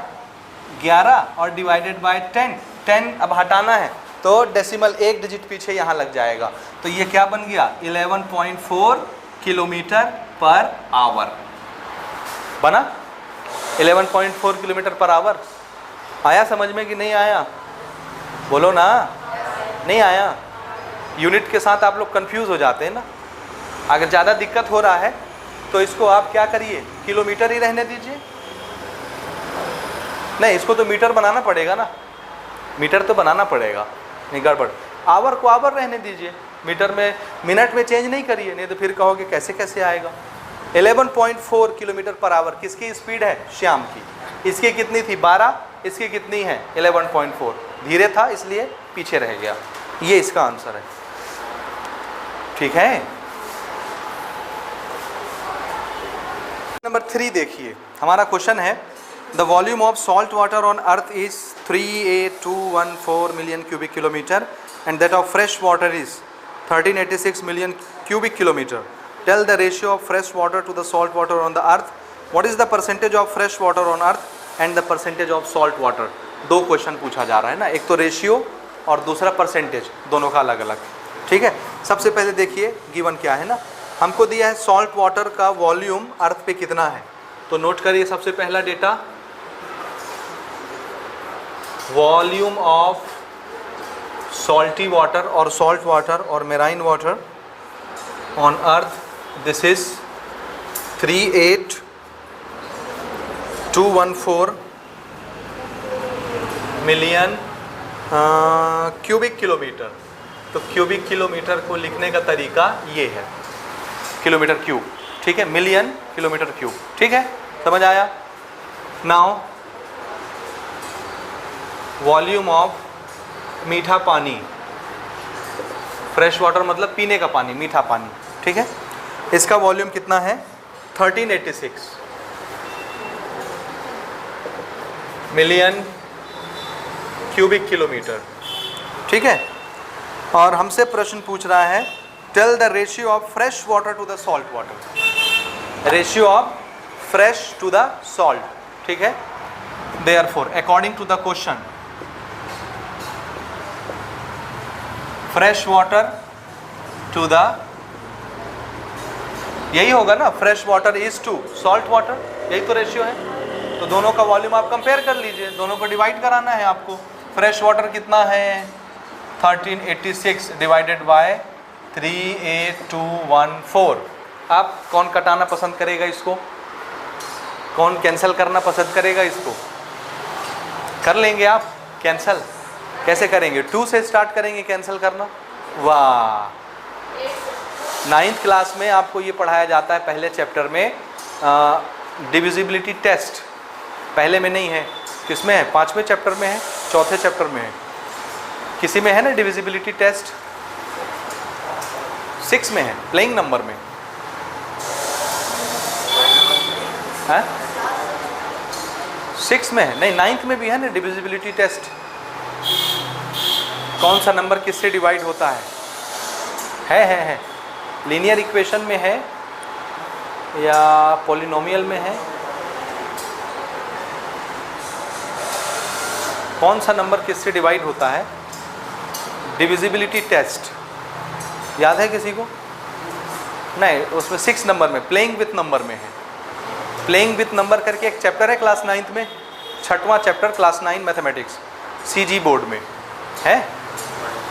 [SPEAKER 1] 11 और डिवाइडेड बाय 10, 10 अब हटाना है तो डेसिमल 1 डिजिट पीछे यहाँ लग जाएगा। तो ये क्या बन गया? 11.4 किलोमीटर पर आवर बना। 11.4 किलोमीटर पर आवर आया समझ में कि नहीं आया? बोलो ना, नहीं आया? यूनिट के साथ आप लोग कंफ्यूज हो जाते हैं ना। अगर ज़्यादा दिक्कत हो रहा है तो इसको आप क्या करिए, किलोमीटर ही रहने दीजिए। नहीं, इसको तो मीटर बनाना पड़ेगा ना, मीटर तो बनाना पड़ेगा, नहीं गड़बड़। आवर को आवर रहने दीजिए, मीटर में मिनट में चेंज नहीं करिए, नहीं तो फिर कहोगे कैसे कैसे आएगा। 11.4 किलोमीटर पर आवर किसकी स्पीड है? श्याम की। इसकी कितनी थी? 12। इसकी कितनी है? 11.4। धीरे था इसलिए पीछे रह गया। ये इसका आंसर है, ठीक है। नंबर 3 देखिए, हमारा क्वेश्चन है the volume of salt water on earth is 38214 million cubic kilometre and that of fresh water is 1386 million cubic kilometre. Tell the ratio of fresh water to the salt water on the earth. What is the percentage of fresh water on earth and the percentage of salt water. 2 question पूछा जा रहा है ना, एक तो ratio और दूसरा percentage, दोनों का अलग अलग, ठीक है। सबसे पहले देखिए गिवन क्या है ना, हमको दिया है सॉल्ट वाटर का वॉल्यूम अर्थ पे कितना है। तो नोट करिए सबसे पहला data, volume of salty water और सॉल्ट वाटर और marine water on earth, this is 38214 million cubic kilometre. तो क्यूबिक किलोमीटर को लिखने का तरीका ये है, किलोमीटर क्यूब, ठीक है, मिलियन किलोमीटर क्यूब, ठीक है, समझ आया। नाउ वॉल्यूम ऑफ मीठा पानी, फ्रेश वाटर मतलब पीने का पानी, मीठा पानी, ठीक है, इसका वॉल्यूम कितना है? 1386 मिलियन क्यूबिक किलोमीटर, ठीक है। और हमसे प्रश्न पूछ रहा है tell the ratio of fresh water to the salt water, ratio of fresh to the salt, ठीक है। Therefore according to the question fresh water to the, यही होगा ना, fresh water is to salt water, यही तो ratio है। तो दोनों का वॉल्यूम आप कंपेयर कर लीजिए, दोनों को डिवाइड कराना है आपको। फ्रेश वाटर कितना है? 1386 डिवाइडेड बाय 38214। आप कौन कटाना पसंद करेगा इसको? कौन कैंसिल करना पसंद करेगा इसको? कर लेंगे आप कैंसिल, कैसे करेंगे? 2 से स्टार्ट करेंगे कैंसिल करना। वाह, 9th क्लास में आपको ये पढ़ाया जाता है पहले चैप्टर में, डिविजिबिलिटी टेस्ट। पहले में नहीं है, किसमें है? 5वें चैप्टर में है, 4थे चैप्टर में है, किसी में है ना डिविजिबिलिटी टेस्ट? 6 में है, प्लेइंग नंबर में है, 6 में है, नहीं 9th में भी है ना डिविजिबिलिटी टेस्ट। कौन सा नंबर किससे डिवाइड होता है? है लीनियर इक्वेशन में है या पॉलिनोमियल में है? कौन सा नंबर किससे डिवाइड होता है? डिविजिबिलिटी टेस्ट याद है किसी को? नहीं, उसमें 6 नंबर में, प्लेइंग विथ नंबर में है। प्लेइंग विथ नंबर करके एक चैप्टर है क्लास 9th में, 6वां chapter class 9 mathematics CG board में है।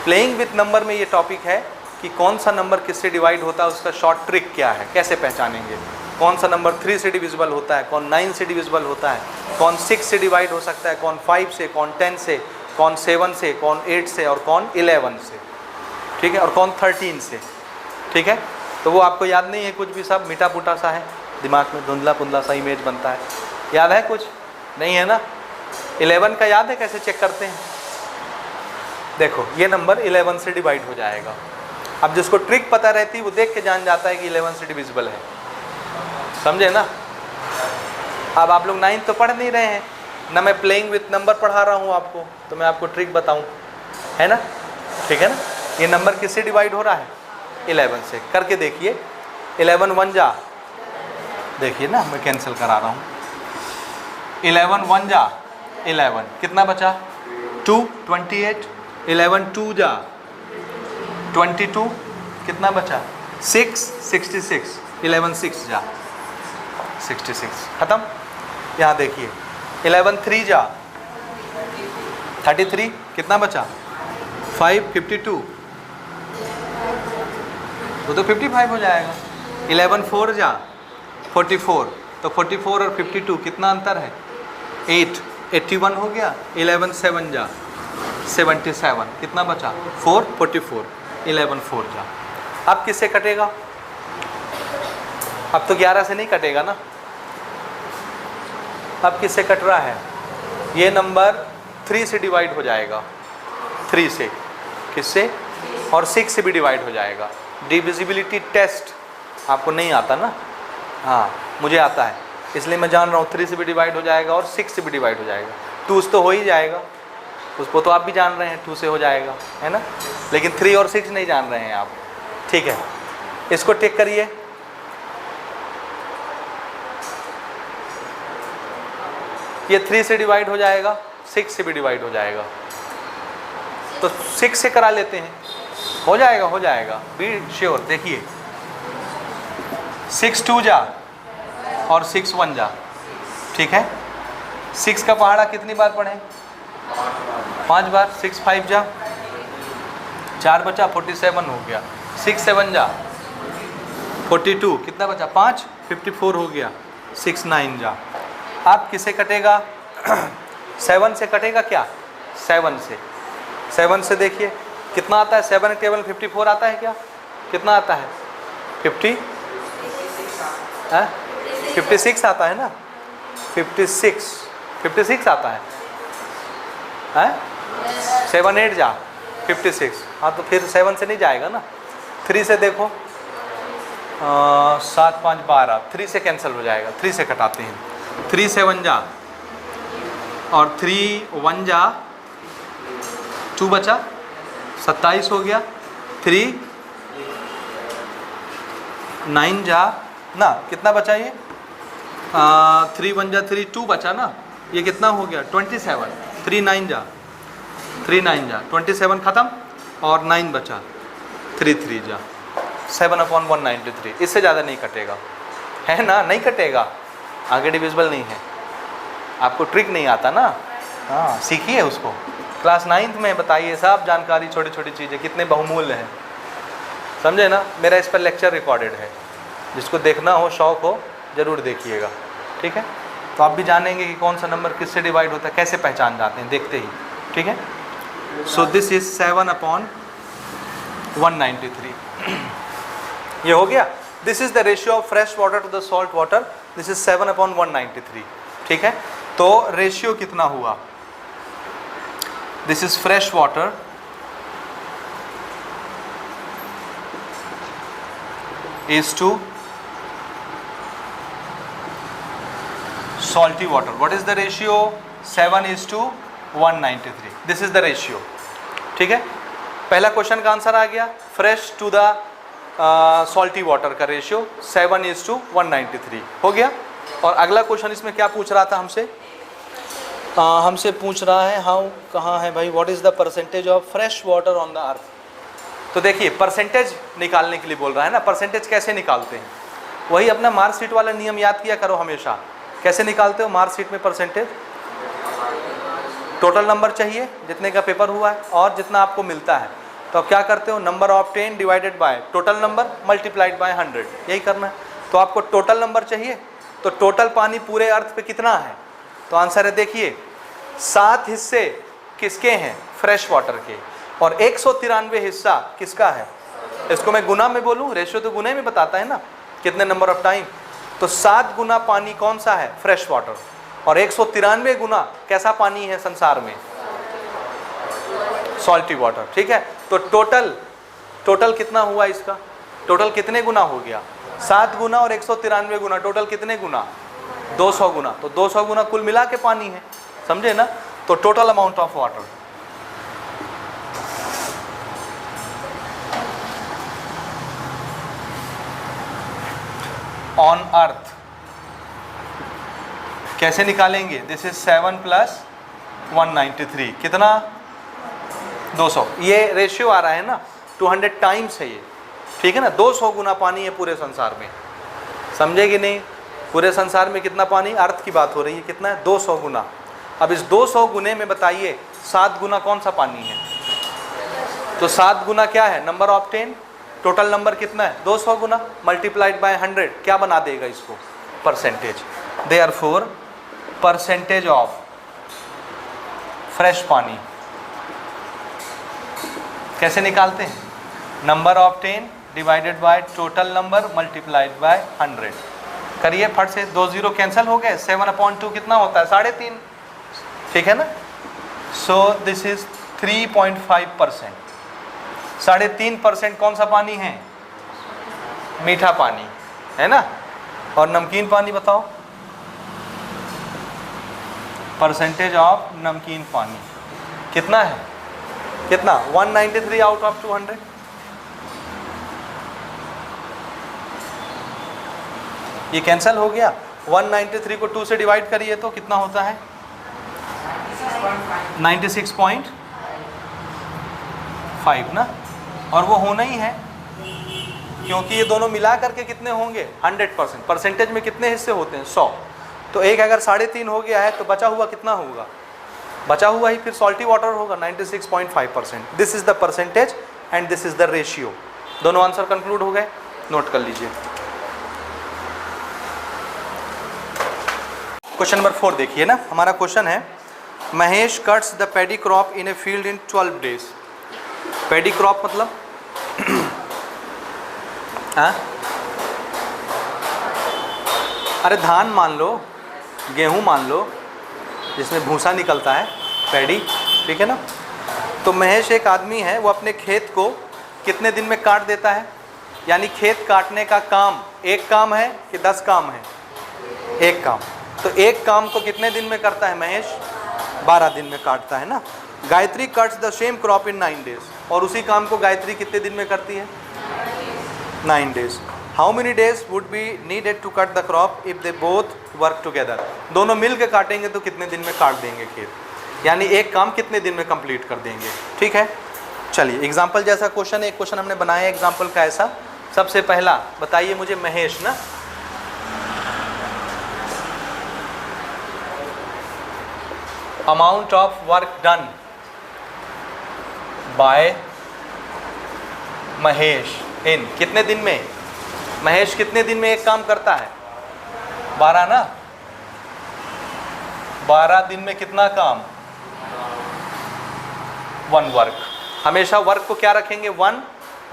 [SPEAKER 1] प्लेइंग विथ नंबर में ये टॉपिक है कि कौन सा नंबर किससे डिवाइड होता है, उसका शॉर्ट ट्रिक क्या है, कैसे पहचानेंगे, कौन सा नंबर 3 से डिविजिबल होता है, कौन 9 से डिविजिबल होता है, कौन 6 से डिवाइड हो सकता है, कौन 5 से, कौन 10 से, कौन 7 से, कौन 8 से और कौन 11 से, ठीक है, और कौन 13 से, ठीक है। तो वो आपको याद नहीं है कुछ भी, सब मीठा पुटा सा है, दिमाग में धुंधला पुंधला सा इमेज बनता है। याद है कुछ? नहीं है ना। 11 का याद है, कैसे चेक करते हैं? देखो ये नंबर 11 से डिवाइड हो जाएगा। अब जिसको ट्रिक पता रहती है वो देख के जान जाता है कि 11 से डिविजिबल है, समझे ना। अब आप लोग 9 तो पढ़ नहीं रहे हैं ना, मैं प्लेइंग विथ नंबर पढ़ा रहा हूँ आपको, तो मैं आपको ट्रिक बताऊँ, है ना, ठीक है ना। ये नंबर किससे डिवाइड हो रहा है? 11 से। करके देखिए, 11 1 जा, देखिए ना मैं कैंसिल करा रहा हूँ। 11 1 जा 11, कितना बचा? 2 28। 11 2 जा 22, कितना बचा? 6 66। 11 6 जा 66, खत्म। यहाँ देखिए 11 3 जा 33, कितना बचा? 5 52, तो 55 हो जाएगा। 11 4 जा 44, तो 44 और 52 कितना अंतर है? 8 81 हो गया। 11 7 जा 77, कितना बचा? 4 44। 11 4 जा। अब किससे कटेगा? अब तो 11 से नहीं कटेगा ना। अब किससे कट रहा है? ये नंबर 3 से डिवाइड हो जाएगा, 3 से, किससे? और 6 से भी डिवाइड हो जाएगा। डिविजिबिलिटी टेस्ट आपको नहीं आता ना, हाँ मुझे आता है, इसलिए मैं जान रहा हूँ 3 से भी डिवाइड हो जाएगा और 6 से भी डिवाइड हो जाएगा। 2 से तो हो ही जाएगा, उसको तो आप भी जान रहे हैं 2 से हो जाएगा, है ना। लेकिन 3 और 6 नहीं जान रहे हैं आप, ठीक है। इसको टिक करिए। ये 3 से डिवाइड हो जाएगा, 6 से भी डिवाइड हो जाएगा, तो 6 से करा लेते हैं, हो जाएगा, हो जाएगा, बी श्योर। देखिए 6 2 जा और 6 1 जा, ठीक है। 6 का पहाड़ा कितनी बार पढ़े? 5 बार। 6 5 जा 4 बचा, 47 हो गया। 6 7 जा 42, कितना बचा? 5 54 हो गया। 6 9 जा। आप किसे कटेगा? 7 से कटेगा क्या? 7 से। 7 से देखिए कितना आता है? 7 टेबल 54 आता है क्या? कितना आता है? 56 आता है ना। 56 आता है, 7 8 जा 56। हाँ तो फिर 7 से नहीं जाएगा ना। 3 से देखो, 7 5 12, 3 से कैंसिल हो जाएगा, 3 से कटाते हैं। 3 7 जा और 3 1 जा, 2 बचा, 27 हो गया। 3 9 जा ना, कितना बचा ये? 3 1 जा 3, 2 बचा ना, ये कितना हो गया? 27। 3 9 जा 27, ख़त्म, और 9 बचा, 3 3 जा 7/193। इससे ज़्यादा नहीं कटेगा, है ना, नहीं कटेगा, आगे डिविजिबल नहीं है। आपको ट्रिक नहीं आता ना, हाँ सीखिए उसको। क्लास 9th में बताइए सब जानकारी, छोटी छोटी चीज़ें कितने बहुमूल्य हैं, समझे ना। मेरा इस पर लेक्चर रिकॉर्डेड है, जिसको देखना हो, शौक़ हो, ज़रूर देखिएगा, ठीक है। तो आप भी जानेंगे कि कौन सा नंबर किससे डिवाइड होता है, कैसे पहचान जाते हैं देखते ही, ठीक है। So this is 7/193। ये हो गया। This is the ratio of fresh water to the salt water, this is 7/193, ठीक है। तो रेशियो कितना हुआ? This is fresh water is to salty water. What is the ratio? 7:193. This is the ratio. ठीक है, पहला क्वेश्चन का answer आ गया। Fresh to the salty water का रेशियो 7:193 हो गया। और अगला क्वेश्चन इसमें क्या पूछ रहा था हमसे? हमसे पूछ रहा है हाउ, कहाँ है भाई, what is the percentage of fresh water on the अर्थ। तो देखिए परसेंटेज निकालने के लिए बोल रहा है ना। परसेंटेज कैसे निकालते हैं? वही अपना मार्कशीट वाला नियम याद किया करो हमेशा। कैसे निकालते हो मार्कशीट में परसेंटेज? टोटल नंबर चाहिए जितने का पेपर हुआ है और जितना आपको मिलता है, तो आप क्या करते हो, number obtain divided by total number multiplied by 100, यही करना है। तो आपको टोटल नंबर चाहिए, तो टोटल पानी पूरे अर्थ पे कितना है, तो आंसर है देखिए 7 हिस्से किसके हैं, फ्रेश वाटर के, और 193 हिस्सा किसका है। इसको मैं गुना में बोलूँ, रेशियो तो गुने में बताता है ना कितने नंबर ऑफ टाइम, तो 7 गुना पानी कौन सा है, फ्रेश वाटर, और 193 गुना कैसा पानी है संसार में, सॉल्टी वाटर। ठीक है, तो टोटल कितना हुआ इसका, टोटल कितने गुना हो गया, 7 गुना और 193 गुना, टोटल कितने गुना, 200 गुना। तो 200 गुना कुल मिला के पानी है, समझे ना। तो total amount of water, on अर्थ कैसे निकालेंगे, दिस इज 7 + 193 कितना, 200। ये रेशियो आ रहा है ना, 200 टाइम्स है ये, ठीक है ना। 200 गुना पानी है पूरे संसार में, समझे कि नहीं। पूरे संसार में कितना पानी, अर्थ की बात हो रही है, कितना है, 200 गुना। अब इस 200 गुने में बताइए 7 गुना कौन सा पानी है, तो 7 गुना क्या है, नंबर ऑफ 10, टोटल नंबर कितना है 200 गुना मल्टीप्लाइड बाय 100, क्या बना देगा इसको, percentage. Therefore percentage of fresh पानी कैसे निकालते हैं, number of 10 divided by total number multiplied by 100। करिए फट से, 2 0 कैंसिल हो गए, 7/2 कितना होता है, 3.5, ठीक है ना। सो दिस इज 3.5%, 3.5% कौन सा पानी है, मीठा पानी है ना। और नमकीन पानी बताओ, परसेंटेज ऑफ नमकीन पानी कितना है, कितना, 193 आउट ऑफ 200। ये कैंसिल हो गया, 193 को 2 से डिवाइड करिए तो कितना होता है, 96.5 ना। और वो होना ही है क्योंकि ये दोनों मिला करके कितने होंगे, 100%। परसेंटेज में कितने हिस्से होते हैं, 100। तो एक अगर 3.5 हो गया है तो बचा हुआ कितना होगा, बचा हुआ ही फिर सॉल्टी वाटर होगा, 96.5%। This is the percentage and this is the ratio. दोनों आंसर कंक्लूड हो गए, नोट कर लीजिए। क्वेश्चन नंबर 4 देखिए ना, हमारा क्वेश्चन है, Mahesh cuts the paddy crop in a field in 12 days. Paddy crop मतलब हाँ, अरे धान मान लो, गेहूं मान लो, जिसमें भूसा निकलता है, पैडी, ठीक है ना। तो महेश एक आदमी है, वो अपने खेत को कितने दिन में काट देता है, यानी खेत काटने का काम एक काम है कि 10 काम है, एक काम। तो एक काम को कितने दिन में करता है महेश, 12 दिन में काटता है ना। Gayatri cuts the same crop in 9 days, और उसी काम को गायत्री कितने दिन में करती है, 9 days. How many days would be needed to cut the crop if they both work together. दोनों मिल के काटेंगे तो कितने दिन में काट देंगे खेत, यानी एक काम कितने दिन में कंप्लीट कर देंगे, ठीक है। चलिए एग्जाम्पल जैसा क्वेश्चन है, एक क्वेश्चन हमने बनाया एग्जाम्पल का ऐसा। सबसे पहला बताइए मुझे महेश ना, amount of work done by Mahesh in, कितने दिन में, महेश कितने दिन में एक काम करता है, 12 ना। 12 दिन में कितना काम, 1 वर्क। हमेशा वर्क को क्या रखेंगे, 1,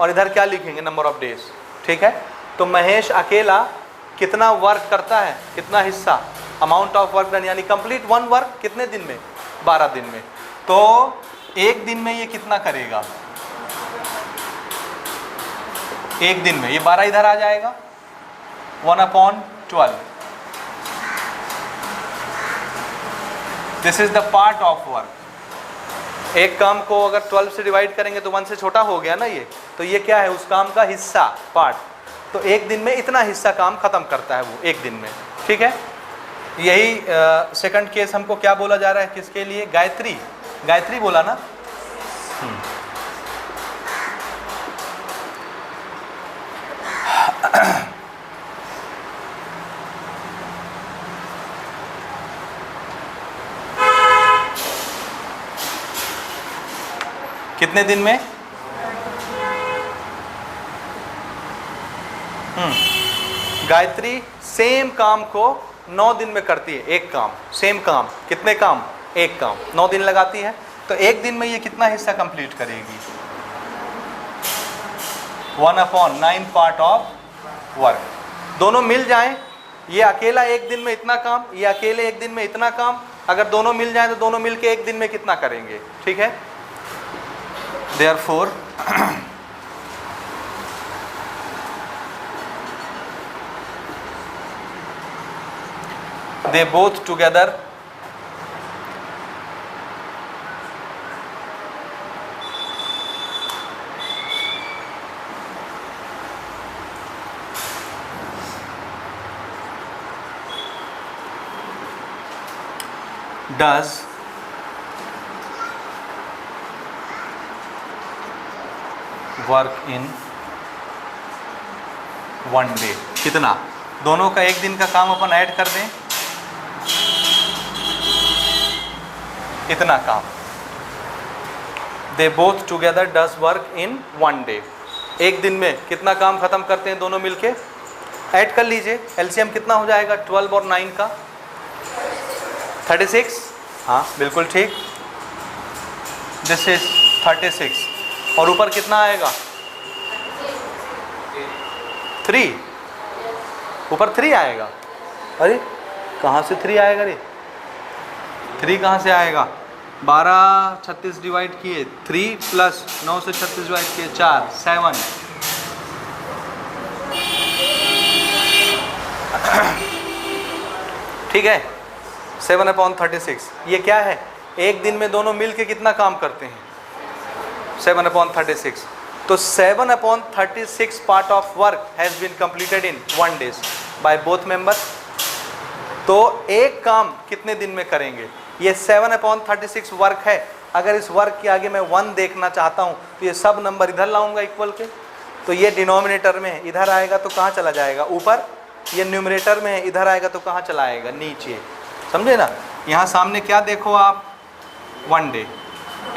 [SPEAKER 1] और इधर क्या लिखेंगे, नंबर ऑफ डेज, ठीक है। तो महेश अकेला कितना वर्क करता है, कितना हिस्सा, अमाउंट ऑफ वर्क डन, यानी कंप्लीट 1 वर्क कितने दिन में, 12 दिन में। तो एक दिन में ये कितना करेगा, एक दिन में ये 12 इधर आ जाएगा, 1/12। This is the part of work. एक काम को अगर 12 से डिवाइड करेंगे तो 1 से छोटा हो गया ना ये, तो ये क्या है, उस काम का हिस्सा, पार्ट। तो एक दिन में इतना हिस्सा काम खत्म करता है वो, एक दिन में, ठीक है। यही सेकंड केस हमको क्या बोला जा रहा है, किसके लिए, गायत्री, गायत्री बोला ना। कितने दिन में? गायत्री सेम काम को 9 दिन में करती है, एक काम, सेम काम, कितने काम? एक काम, 9 दिन लगाती है, तो एक दिन में ये कितना हिस्सा कंप्लीट करेगी? 1/9 पार्ट ऑफ वर्क। दोनों मिल जाएं, ये अकेला एक दिन में इतना काम, ये अकेले एक दिन में इतना काम, अगर दोनों मिल जाएं तो दोनों मिलके एक दिन में कितना करेंगे? ठीक है, therefore they both together does work in one day। कितना? दोनों का एक दिन का काम अपन ऐड कर दें, इतना काम। They both together does work in one day। एक दिन में कितना काम खत्म करते हैं दोनों मिलके? ऐड कर लीजिए, एलसीएम कितना हो जाएगा 12 और 9 का? 36। हाँ बिल्कुल ठीक, दिस इज 36। और ऊपर कितना आएगा? 3। ऊपर 3 आएगा। अरे कहाँ से 3 आएगा रे? 3 कहाँ से आएगा? 12 36 डिवाइड किए 3 प्लस 9 से 36 डिवाइड किए 4 7। ठीक है, 7/36। ये क्या है? एक दिन में दोनों मिल के कितना काम करते हैं? 7/36। तो 7/36 part of work has been completed in 1 day by both member. तो एक काम कितने दिन में करेंगे? ये 7/36 वर्क है। अगर इस वर्क के आगे मैं 1 देखना चाहता हूँ तो ये सब नंबर इधर लाऊंगा इक्वल के, तो ये डिनोमिनेटर में है, इधर आएगा तो कहाँ चला जाएगा? ऊपर। ये न्यूमरेटर में है, इधर आएगा तो कहाँ चला आएगा? नीचे। समझे ना? यहाँ सामने क्या देखो आप? 1 day।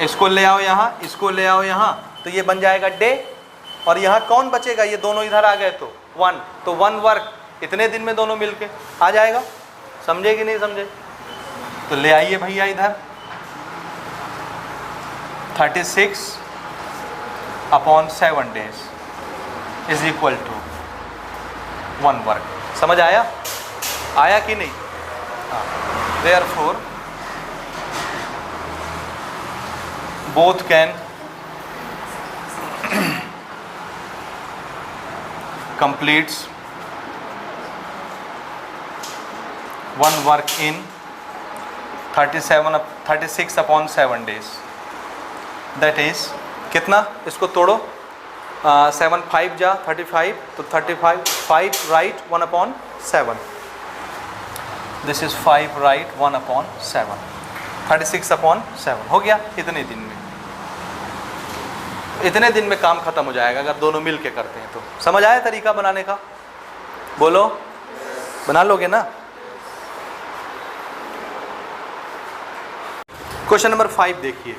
[SPEAKER 1] इसको ले आओ यहाँ, इसको ले आओ यहाँ, तो ये बन जाएगा डे। और यहाँ कौन बचेगा? ये दोनों इधर आ गए तो 1। तो 1 वर्क इतने दिन में दोनों मिलके आ जाएगा। समझे कि नहीं समझे? तो ले आइए भैया इधर, 36/7 days is equal to 1 work. समझ आया? आया कि नहीं? Therefore both can completes 1 work in 36/7 days। That is कितना? इसको तोड़ो, 7 5 जा 35, तो 35 5 राइट 1/7। This is 5 right 1/7। 36/7 हो गया इतने दिन में। इतने दिन में काम खत्म हो जाएगा अगर दोनों मिल के करते हैं तो। समझ आया तरीका बनाने का? बोलो, बना लोगे ना? क्वेश्चन नंबर 5 देखिए।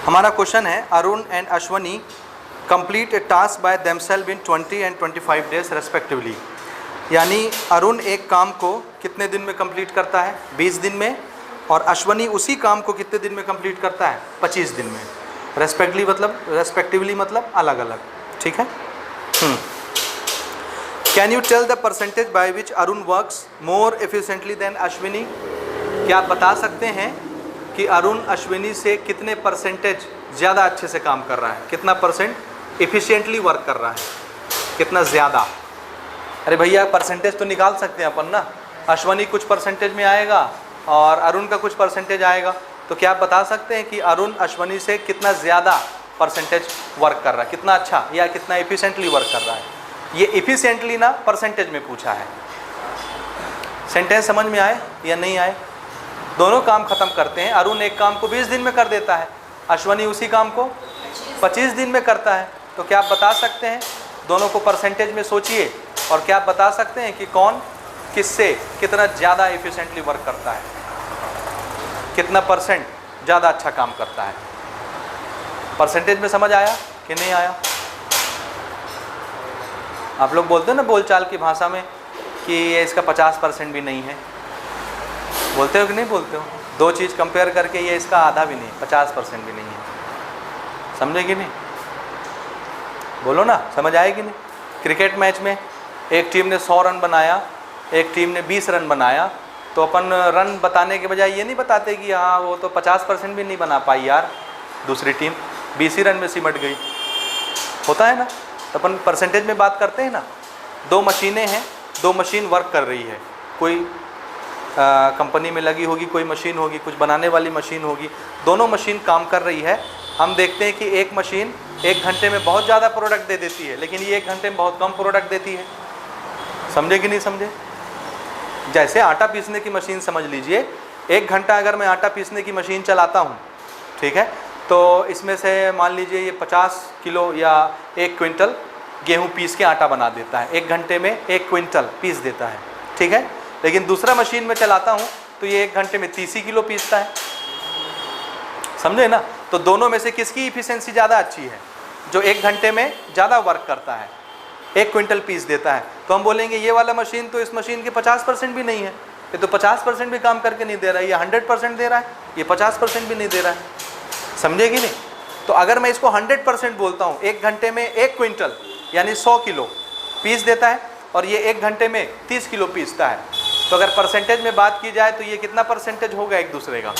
[SPEAKER 1] हमारा क्वेश्चन है Arun and Ashwani complete a task by themselves in 20 and 25 days respectively. यानी अरुण एक काम को कितने दिन में कंप्लीट करता है? 20 दिन में। और अश्वनी उसी काम को कितने दिन में कंप्लीट करता है? 25 दिन में। रेस्पेक्टिवली मतलब अलग अलग। ठीक है। Can you tell the percentage by which Arun works more efficiently than Ashwini? क्या आप बता सकते हैं कि अरुण अश्विनी से कितने परसेंटेज ज़्यादा अच्छे से काम कर रहा है? कितना परसेंट एफिशिएंटली वर्क कर रहा है? कितना ज़्यादा? अरे भैया परसेंटेज तो निकाल सकते हैं अपन ना। अश्वनी कुछ परसेंटेज में आएगा और अरुण का कुछ परसेंटेज आएगा, तो क्या आप बता सकते हैं कि अरुण अश्वनी से कितना ज़्यादा परसेंटेज वर्क कर रहा है? कितना अच्छा या कितना एफिशिएंटली वर्क कर रहा है? ये एफिशिएंटली ना परसेंटेज में पूछा है। सेंटेंस समझ में आए या नहीं आए? दोनों काम खत्म करते हैं। अरुण एक काम को 20 दिन में कर देता है, अश्वनी उसी काम को 25 दिन में करता है। तो क्या आप बता सकते हैं? दोनों को परसेंटेज में सोचिए और क्या आप बता सकते हैं कि कौन किससे कितना ज़्यादा एफिशिएंटली वर्क करता है, कितना परसेंट ज़्यादा अच्छा काम करता है? परसेंटेज में समझ आया कि नहीं आया? आप लोग बोलते हो ना बोलचाल की भाषा में कि ये इसका 50% भी नहीं है, बोलते हो कि नहीं बोलते हो? दो चीज़ कंपेयर करके ये इसका आधा भी नहीं, 50% भी नहीं है, समझे कि नहीं? बोलो ना, समझ आए कि नहीं? क्रिकेट मैच में एक टीम ने 100 रन बनाया, एक टीम ने 20 रन बनाया, तो अपन रन बताने के बजाय ये नहीं बताते कि हाँ वो तो 50% भी नहीं बना पाई यार, दूसरी टीम 20 ही रन में सिमट गई, होता है ना? तो अपन परसेंटेज में बात करते हैं ना। दो मशीनें हैं, दो मशीन वर्क कर रही है, कोई कंपनी में लगी होगी, कोई मशीन होगी, कुछ बनाने वाली मशीन होगी, दोनों मशीन काम कर रही है। हम देखते हैं कि एक मशीन 1 घंटे में बहुत ज़्यादा प्रोडक्ट दे देती है, लेकिन ये 1 घंटे में बहुत कम प्रोडक्ट देती है, समझे कि नहीं समझे? जैसे आटा पीसने की मशीन समझ लीजिए, 1 घंटा अगर मैं आटा पीसने की मशीन चलाता हूँ, ठीक है, तो इसमें से मान लीजिए ये 50 किलो या 1 क्विंटल गेहूँ पीस के आटा बना देता है, 1 घंटे में 1 क्विंटल पीस देता है, ठीक है। लेकिन दूसरा मशीन में चलाता हूँ तो ये 1 घंटे में 30 किलो पीसता है, समझे ना? तो दोनों में से किसकी इफिशिएंसी ज़्यादा अच्छी है? जो 1 घंटे में ज़्यादा वर्क करता है, 1 क्विंटल पीस देता है। तो हम बोलेंगे ये वाला मशीन तो इस मशीन के 50% भी नहीं है, ये तो 50% भी काम करके नहीं दे रहा है, ये 100% दे रहा है, ये 50% भी नहीं दे रहा है, समझे कि नहीं? तो अगर मैं इसको 100% बोलता हूँ, 1 घंटे में 1 क्विंटल यानी 100 किलो पीस देता है, और ये 1 घंटे में 30 किलो पीसता है, तो अगर परसेंटेज में बात की जाए तो ये कितना परसेंटेज होगा एक दूसरे का?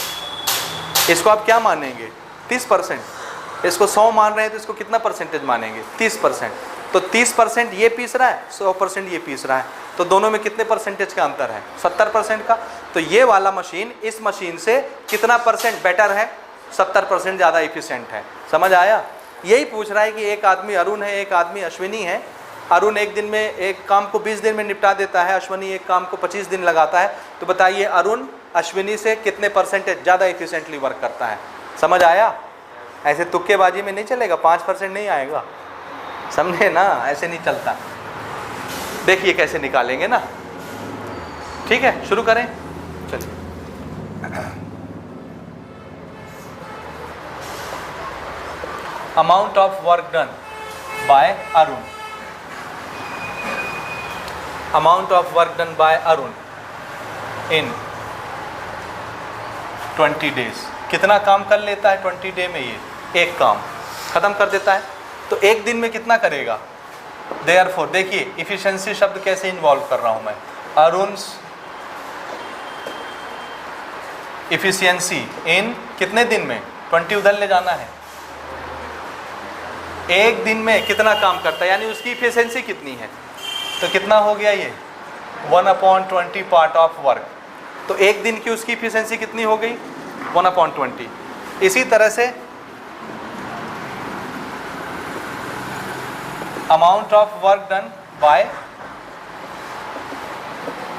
[SPEAKER 1] इसको आप क्या मानेंगे? 30%। इसको 100 मान रहे हैं तो इसको कितना परसेंटेज मानेंगे? 30%। तो 30% ये पीस रहा है, 100% ये पीस रहा है, तो दोनों में कितने परसेंटेज का अंतर है? 70% का। तो ये वाला मशीन इस मशीन से कितना परसेंट बेटर है? 70% ज़्यादा इफिशिएंट है, समझ आया? यही पूछ रहा है कि एक आदमी अरुण है, एक आदमी अश्विनी है। अरुण एक दिन में एक काम को 20 दिन में निपटा देता है, अश्विनी एक काम को 25 दिन लगाता है, तो बताइए अरुण अश्विनी से कितने परसेंटेज ज़्यादा इफिशिएंटली वर्क करता है? समझ आया? ऐसे तुक्केबाजी में नहीं चलेगा, 5% नहीं आएगा, समझे ना? ऐसे नहीं चलता। देखिए कैसे निकालेंगे ना, ठीक है? शुरू करें, चलिए। Amount of work done bye Arun, amount of work done bye Arun in 20 days. कितना काम कर लेता है 20 डे में? ये एक काम खत्म कर देता है। तो एक दिन में कितना करेगा? देयरफॉर देखिए इफिशिएंसी शब्द कैसे इन्वॉल्व कर रहा हूं मैं। अरुण्स इफिशिएंसी इन कितने दिन में? 20 उधर ले जाना है। एक दिन में कितना काम करता है, यानी उसकी इफिशिएंसी कितनी है? तो कितना हो गया ये? 1/20 पार्ट ऑफ वर्क। तो एक दिन की उसकी इफिशिएंसी कितनी हो गई? 1/20। इसी तरह से amount of work done bye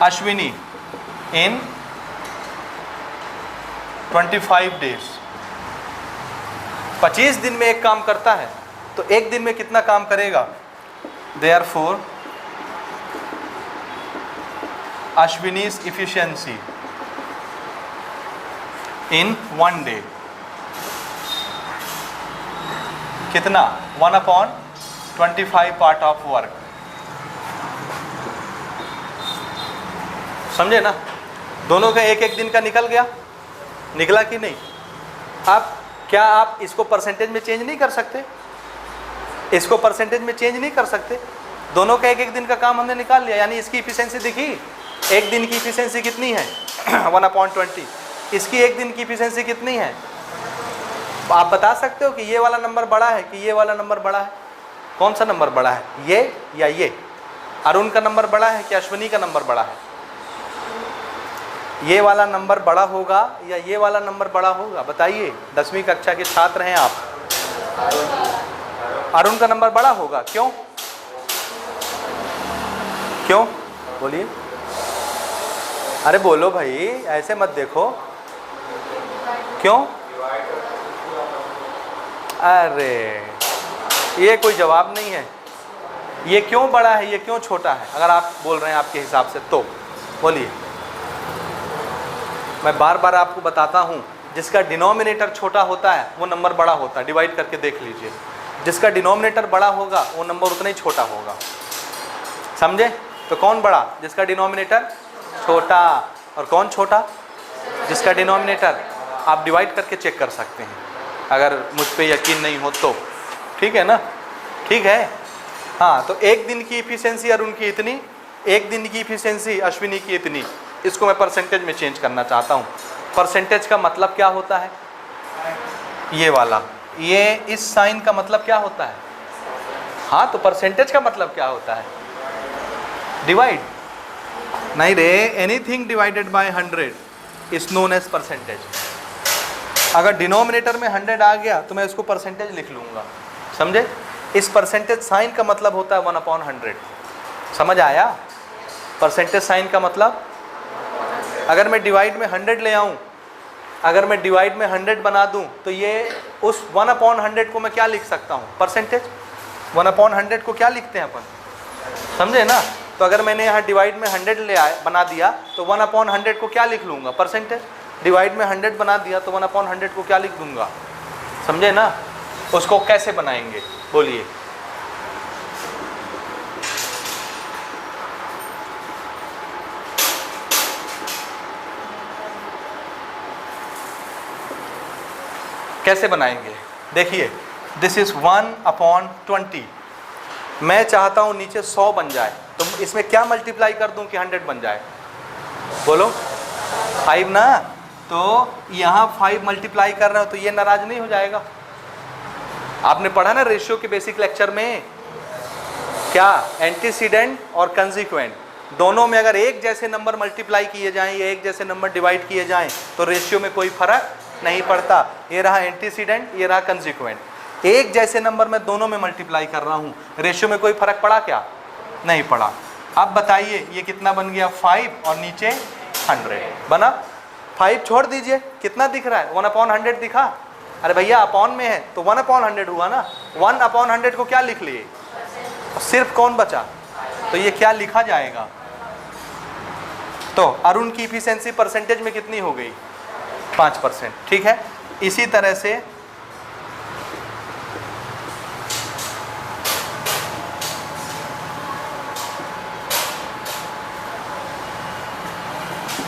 [SPEAKER 1] Ashwini in 25 days. 25 दिन में एक काम करता है, तो एक दिन में कितना काम करेगा? देयरफॉर अश्विनी's efficiency in 1 day कितना? 1/25 पार्ट ऑफ वर्क। समझे ना? दोनों का एक एक दिन का निकल गया, निकला कि नहीं? अब क्या आप इसको परसेंटेज में चेंज नहीं कर सकते? इसको परसेंटेज में चेंज नहीं कर सकते? दोनों का एक एक दिन का काम हमने निकाल लिया, यानी इसकी इफिशिएंसी दिखी। एक दिन की इफिशिएंसी कितनी है? 1/20। इसकी एक दिन की इफिशिएंसी कितनी है? आप बता सकते हो कि ये वाला नंबर बड़ा है कि ये वाला नंबर बड़ा है? कौन सा नंबर बड़ा है, ये या ये? अरुण का नंबर बड़ा है कि अश्विनी का नंबर बड़ा है? ये वाला नंबर बड़ा होगा या ये वाला नंबर बड़ा होगा? बताइए, 10वीं कक्षा के छात्र हैं आप। अरुण का नंबर बड़ा होगा। क्यों? क्यों बोलिए? अरे बोलो भाई, ऐसे मत देखो। क्यों? अरे ये कोई जवाब नहीं है। ये क्यों बड़ा है, ये क्यों छोटा है? अगर आप बोल रहे हैं आपके हिसाब से तो बोलिए। मैं बार बार आपको बताता हूँ, जिसका डिनोमिनेटर छोटा होता है वो नंबर बड़ा होता है, डिवाइड करके देख लीजिए। जिसका डिनोमिनेटर बड़ा होगा वो नंबर उतना ही छोटा होगा, समझे? तो कौन बड़ा? जिसका डिनोमिनेटर छोटा। और कौन छोटा? जिसका डिनोमिनेटर, आप डिवाइड करके चेक कर सकते हैं अगर मुझ पे यकीन नहीं हो तो, ठीक है ना? ठीक है, हाँ। तो एक दिन की इफिशिएंसी अरुण की इतनी, एक दिन की इफिशिएंसी अश्विनी की इतनी। इसको मैं परसेंटेज में चेंज करना चाहता हूँ। परसेंटेज का मतलब क्या होता है? ये वाला, ये इस साइन का मतलब क्या होता है? हाँ, तो परसेंटेज का मतलब क्या होता है? डिवाइड नहीं रे, anything divided by 100 is known as percentage. अगर डिनोमिनेटर में 100 आ गया तो मैं इसको परसेंटेज लिख लूँगा, समझे? इस परसेंटेज साइन का मतलब होता है 1/100। समझ आया? परसेंटेज साइन का मतलब, अगर मैं डिवाइड में 100 ले आऊँ, अगर मैं डिवाइड में 100 बना दूँ तो ये उस 1/100 को मैं क्या लिख सकता हूँ? परसेंटेज। 1/100 को क्या लिखते हैं अपन, समझे ना? तो अगर मैंने यहाँ डिवाइड में 100 ले आए बना दिया तो 1/100 को क्या लिख लूँगा? परसेंटेज। डिवाइड में 100 बना दिया तो 1/100 को क्या लिख दूँगा? समझे ना? उसको कैसे बनाएंगे बोलिए? कैसे बनाएंगे? देखिए, दिस इज 1/20। मैं चाहता हूँ नीचे 100 बन जाए, तो इसमें क्या मल्टीप्लाई कर दूँ कि 100 बन जाए? बोलो, 5 ना? तो यहाँ 5 मल्टीप्लाई कर रहे हो तो ये नाराज नहीं हो जाएगा? आपने पढ़ा ना रेशियो के बेसिक लेक्चर में, क्या एंटीसीडेंट और कंसीक्वेंट दोनों में अगर एक जैसे नंबर मल्टीप्लाई किए जाएं या एक जैसे नंबर डिवाइड किए जाएं तो रेशियो में कोई फर्क नहीं पड़ता। ये रहा एंटीसीडेंट, ये रहा कंसीक्वेंट। एक जैसे नंबर में दोनों में मल्टीप्लाई कर रहा हूँ, रेशियो में कोई फर्क पड़ा क्या? नहीं पड़ा। अब बताइए ये कितना बन गया? 5 और नीचे 100 बना। 5 छोड़ दीजिए, कितना दिख रहा है? 1/100 दिखा? अरे भैया अपॉन में है तो 1/100 हुआ ना। 1/100 को क्या लिख लिए? सिर्फ कौन बचा? तो ये क्या लिखा जाएगा? तो अरुण की इफिशिएंसी परसेंटेज में कितनी हो गई? 5%। ठीक है, इसी तरह से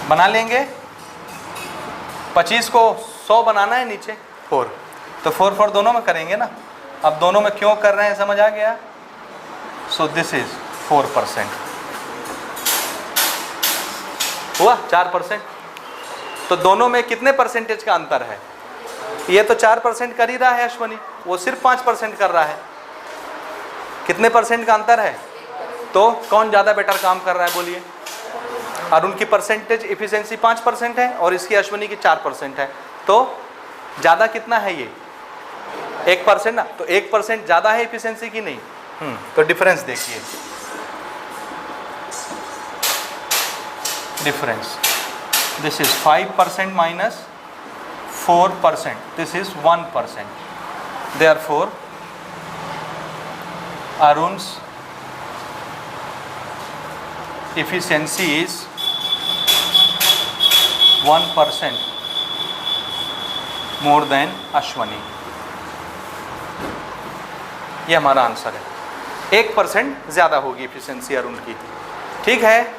[SPEAKER 1] बना लेंगे। 25 को 100 बनाना है नीचे 4, तो 4 दोनों में करेंगे ना। अब दोनों में क्यों कर रहे हैं समझ आ गया? सो दिस इज 4%। हुआ 4%। तो दोनों में कितने परसेंटेज का अंतर है? ये तो 4% कर ही रहा है अश्वनी, वो सिर्फ 5% कर रहा है। कितने परसेंट का अंतर है? तो कौन ज़्यादा बेटर काम कर रहा है बोलिए? अरुण की परसेंटेज इफिशिएंसी 5% है और इसकी अश्वनी की 4% है, तो ज़्यादा कितना है ये? 1% ना। तो 1% ज़्यादा है इफिशिएंसी की नहीं? तो डिफरेंस देखिए, difference this is 5% minus 4%, this is 1%। Therefore Arun's efficiency is 1% more than Ashwani. ये हमारा आंसर है। 1% ज़्यादा होगी इफिशिएंसी अरुण की। ठीक है,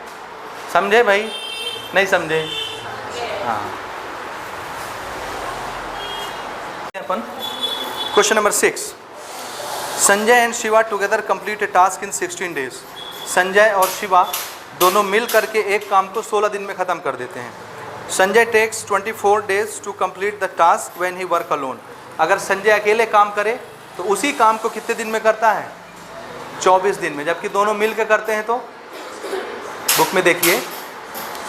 [SPEAKER 1] समझे भाई? नहीं समझे? हाँ। अपन question number 6, Sanjay and Shiva together complete a task in 16 days. Sanjay और शिवा दोनों मिल करके एक काम को 16 दिन में ख़त्म कर देते हैं। Sanjay takes 24 days to complete the task when he work alone. अगर संजय अकेले काम करे तो उसी काम को कितने दिन में करता है? 24 दिन में। जबकि दोनों मिल के करते हैं तो बुक में देखिए,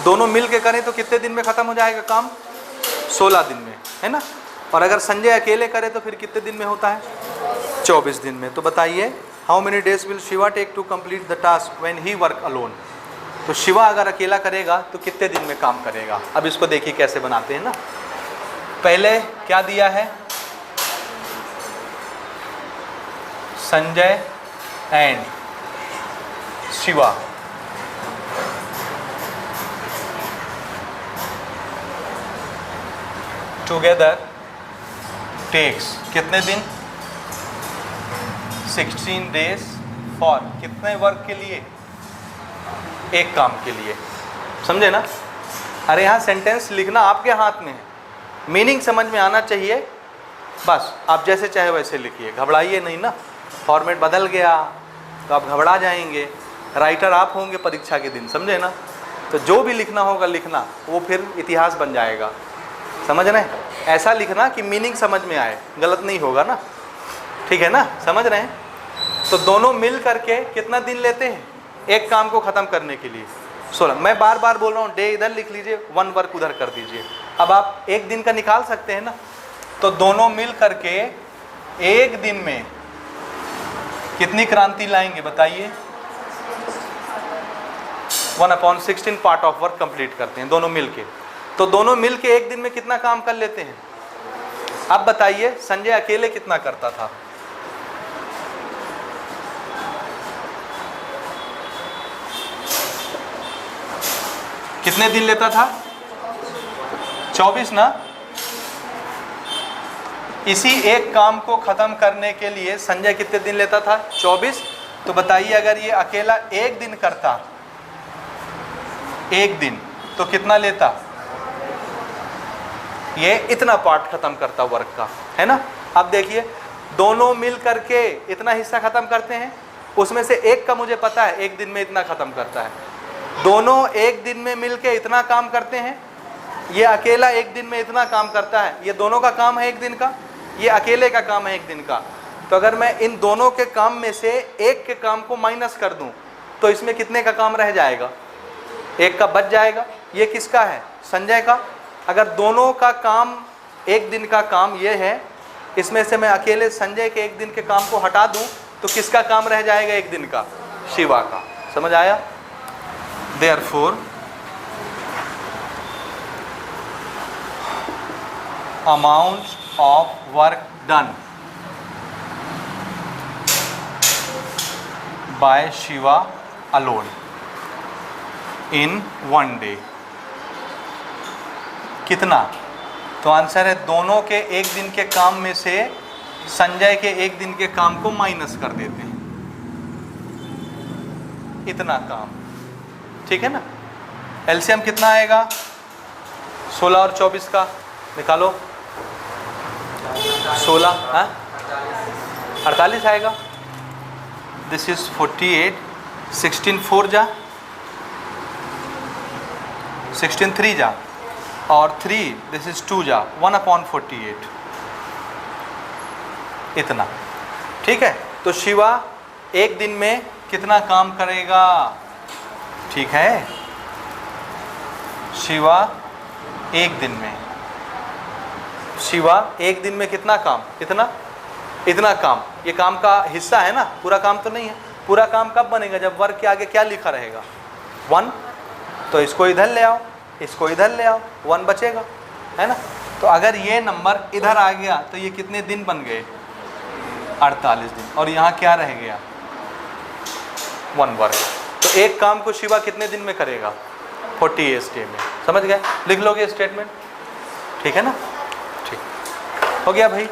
[SPEAKER 1] दोनों मिल के करें तो कितने दिन में ख़त्म हो जाएगा काम? 16 दिन में, है ना। और अगर संजय अकेले करे तो फिर कितने दिन में होता है? 24 दिन में। तो बताइए, how many days will Shiva take to complete the task when he work alone. तो शिवा अगर अकेला करेगा तो कितने दिन में काम करेगा? अब इसको देखिए कैसे बनाते हैं ना। पहले क्या दिया है? Sanjay and Shiva together takes कितने दिन, 16 days फॉर कितने वर्क के लिए, एक काम के लिए। समझे ना? अरे यहाँ सेंटेंस लिखना आपके हाथ में है, मीनिंग समझ में आना चाहिए, बस आप जैसे चाहे वैसे लिखिए, घबराइए नहीं ना। फॉर्मेट बदल गया तो आप घबरा जाएंगे, राइटर आप होंगे परीक्षा के दिन, समझे ना? तो जो भी लिखना होगा लिखना, वो फिर इतिहास बन जाएगा। समझ रहे हैं? ऐसा लिखना कि मीनिंग समझ में आए, गलत नहीं होगा ना, ठीक है ना? समझ रहे हैं? तो दोनों मिल करके कितना दिन लेते हैं एक काम को ख़त्म करने के लिए? 16। मैं बार बार बोल रहा हूँ, डे इधर लिख लीजिए, 1 वर्क उधर कर दीजिए। अब आप एक दिन का निकाल सकते हैं ना, तो दोनों मिल करके एक दिन में कितनी क्रांति लाएंगे बताइए? 1/16 पार्ट ऑफ वर्क कंप्लीट करते हैं दोनों मिल के। तो दोनों मिल के एक दिन में कितना काम कर लेते हैं? अब बताइए, संजय अकेले कितना करता था? कितने दिन लेता था? 24 ना? इसी एक काम को खत्म करने के लिए संजय कितने दिन लेता था? 24। तो बताइए, अगर ये अकेला एक दिन करता, एक दिन, तो कितना लेता? ये इतना पार्ट खत्म करता वर्क का, है ना? अब देखिए, दोनों मिल करके इतना हिस्सा खत्म करते हैं, उसमें से एक का मुझे पता है एक दिन में इतना खत्म करता है। दोनों एक दिन में मिलके इतना काम करते हैं, ये अकेला एक दिन में इतना काम करता है। ये दोनों का काम है एक दिन का, ये अकेले का काम है एक दिन का। तो अगर मैं इन दोनों के काम में से एक के काम को माइनस कर दूं, तो इसमें कितने का काम रह जाएगा? एक का बच जाएगा। ये किसका है? संजय का। अगर दोनों का काम एक दिन का काम ये है, इसमें से मैं अकेले संजय के एक दिन के काम को हटा दूं, तो किसका काम रह जाएगा एक दिन का? शिवा का। समझ आया? Therefore, amount of work done by Shiva alone in one day कितना? तो आंसर है दोनों के एक दिन के काम में से संजय के एक दिन के काम को माइनस कर देते हैं, इतना काम। ठीक है ना? एलसीएम कितना आएगा? 16 और 24 का निकालो। 16 48 आएगा। This is 48। 16 4 जा, 16 3 जा, और 3 दिस इज 2 जा, 1/48 इतना। ठीक है? तो शिवा एक दिन में कितना काम करेगा? ठीक है? शिवा एक दिन में, शिवा एक दिन में कितना काम? इतना, इतना काम। ये काम का हिस्सा है ना, पूरा काम तो नहीं है। पूरा काम कब बनेगा? जब वर्क के आगे क्या लिखा रहेगा? 1। तो इसको इधर ले आओ, इसको इधर ले आओ, 1 बचेगा, है ना? तो अगर ये नंबर इधर आ गया तो ये कितने दिन बन गए? 48 दिन। और यहाँ क्या रह गया? 1 वर्क। तो एक काम को शिवा कितने दिन में करेगा? 48 डे में। समझ गए? लिख लोगे स्टेटमेंट? ठीक है ना? ठीक हो गया भाई।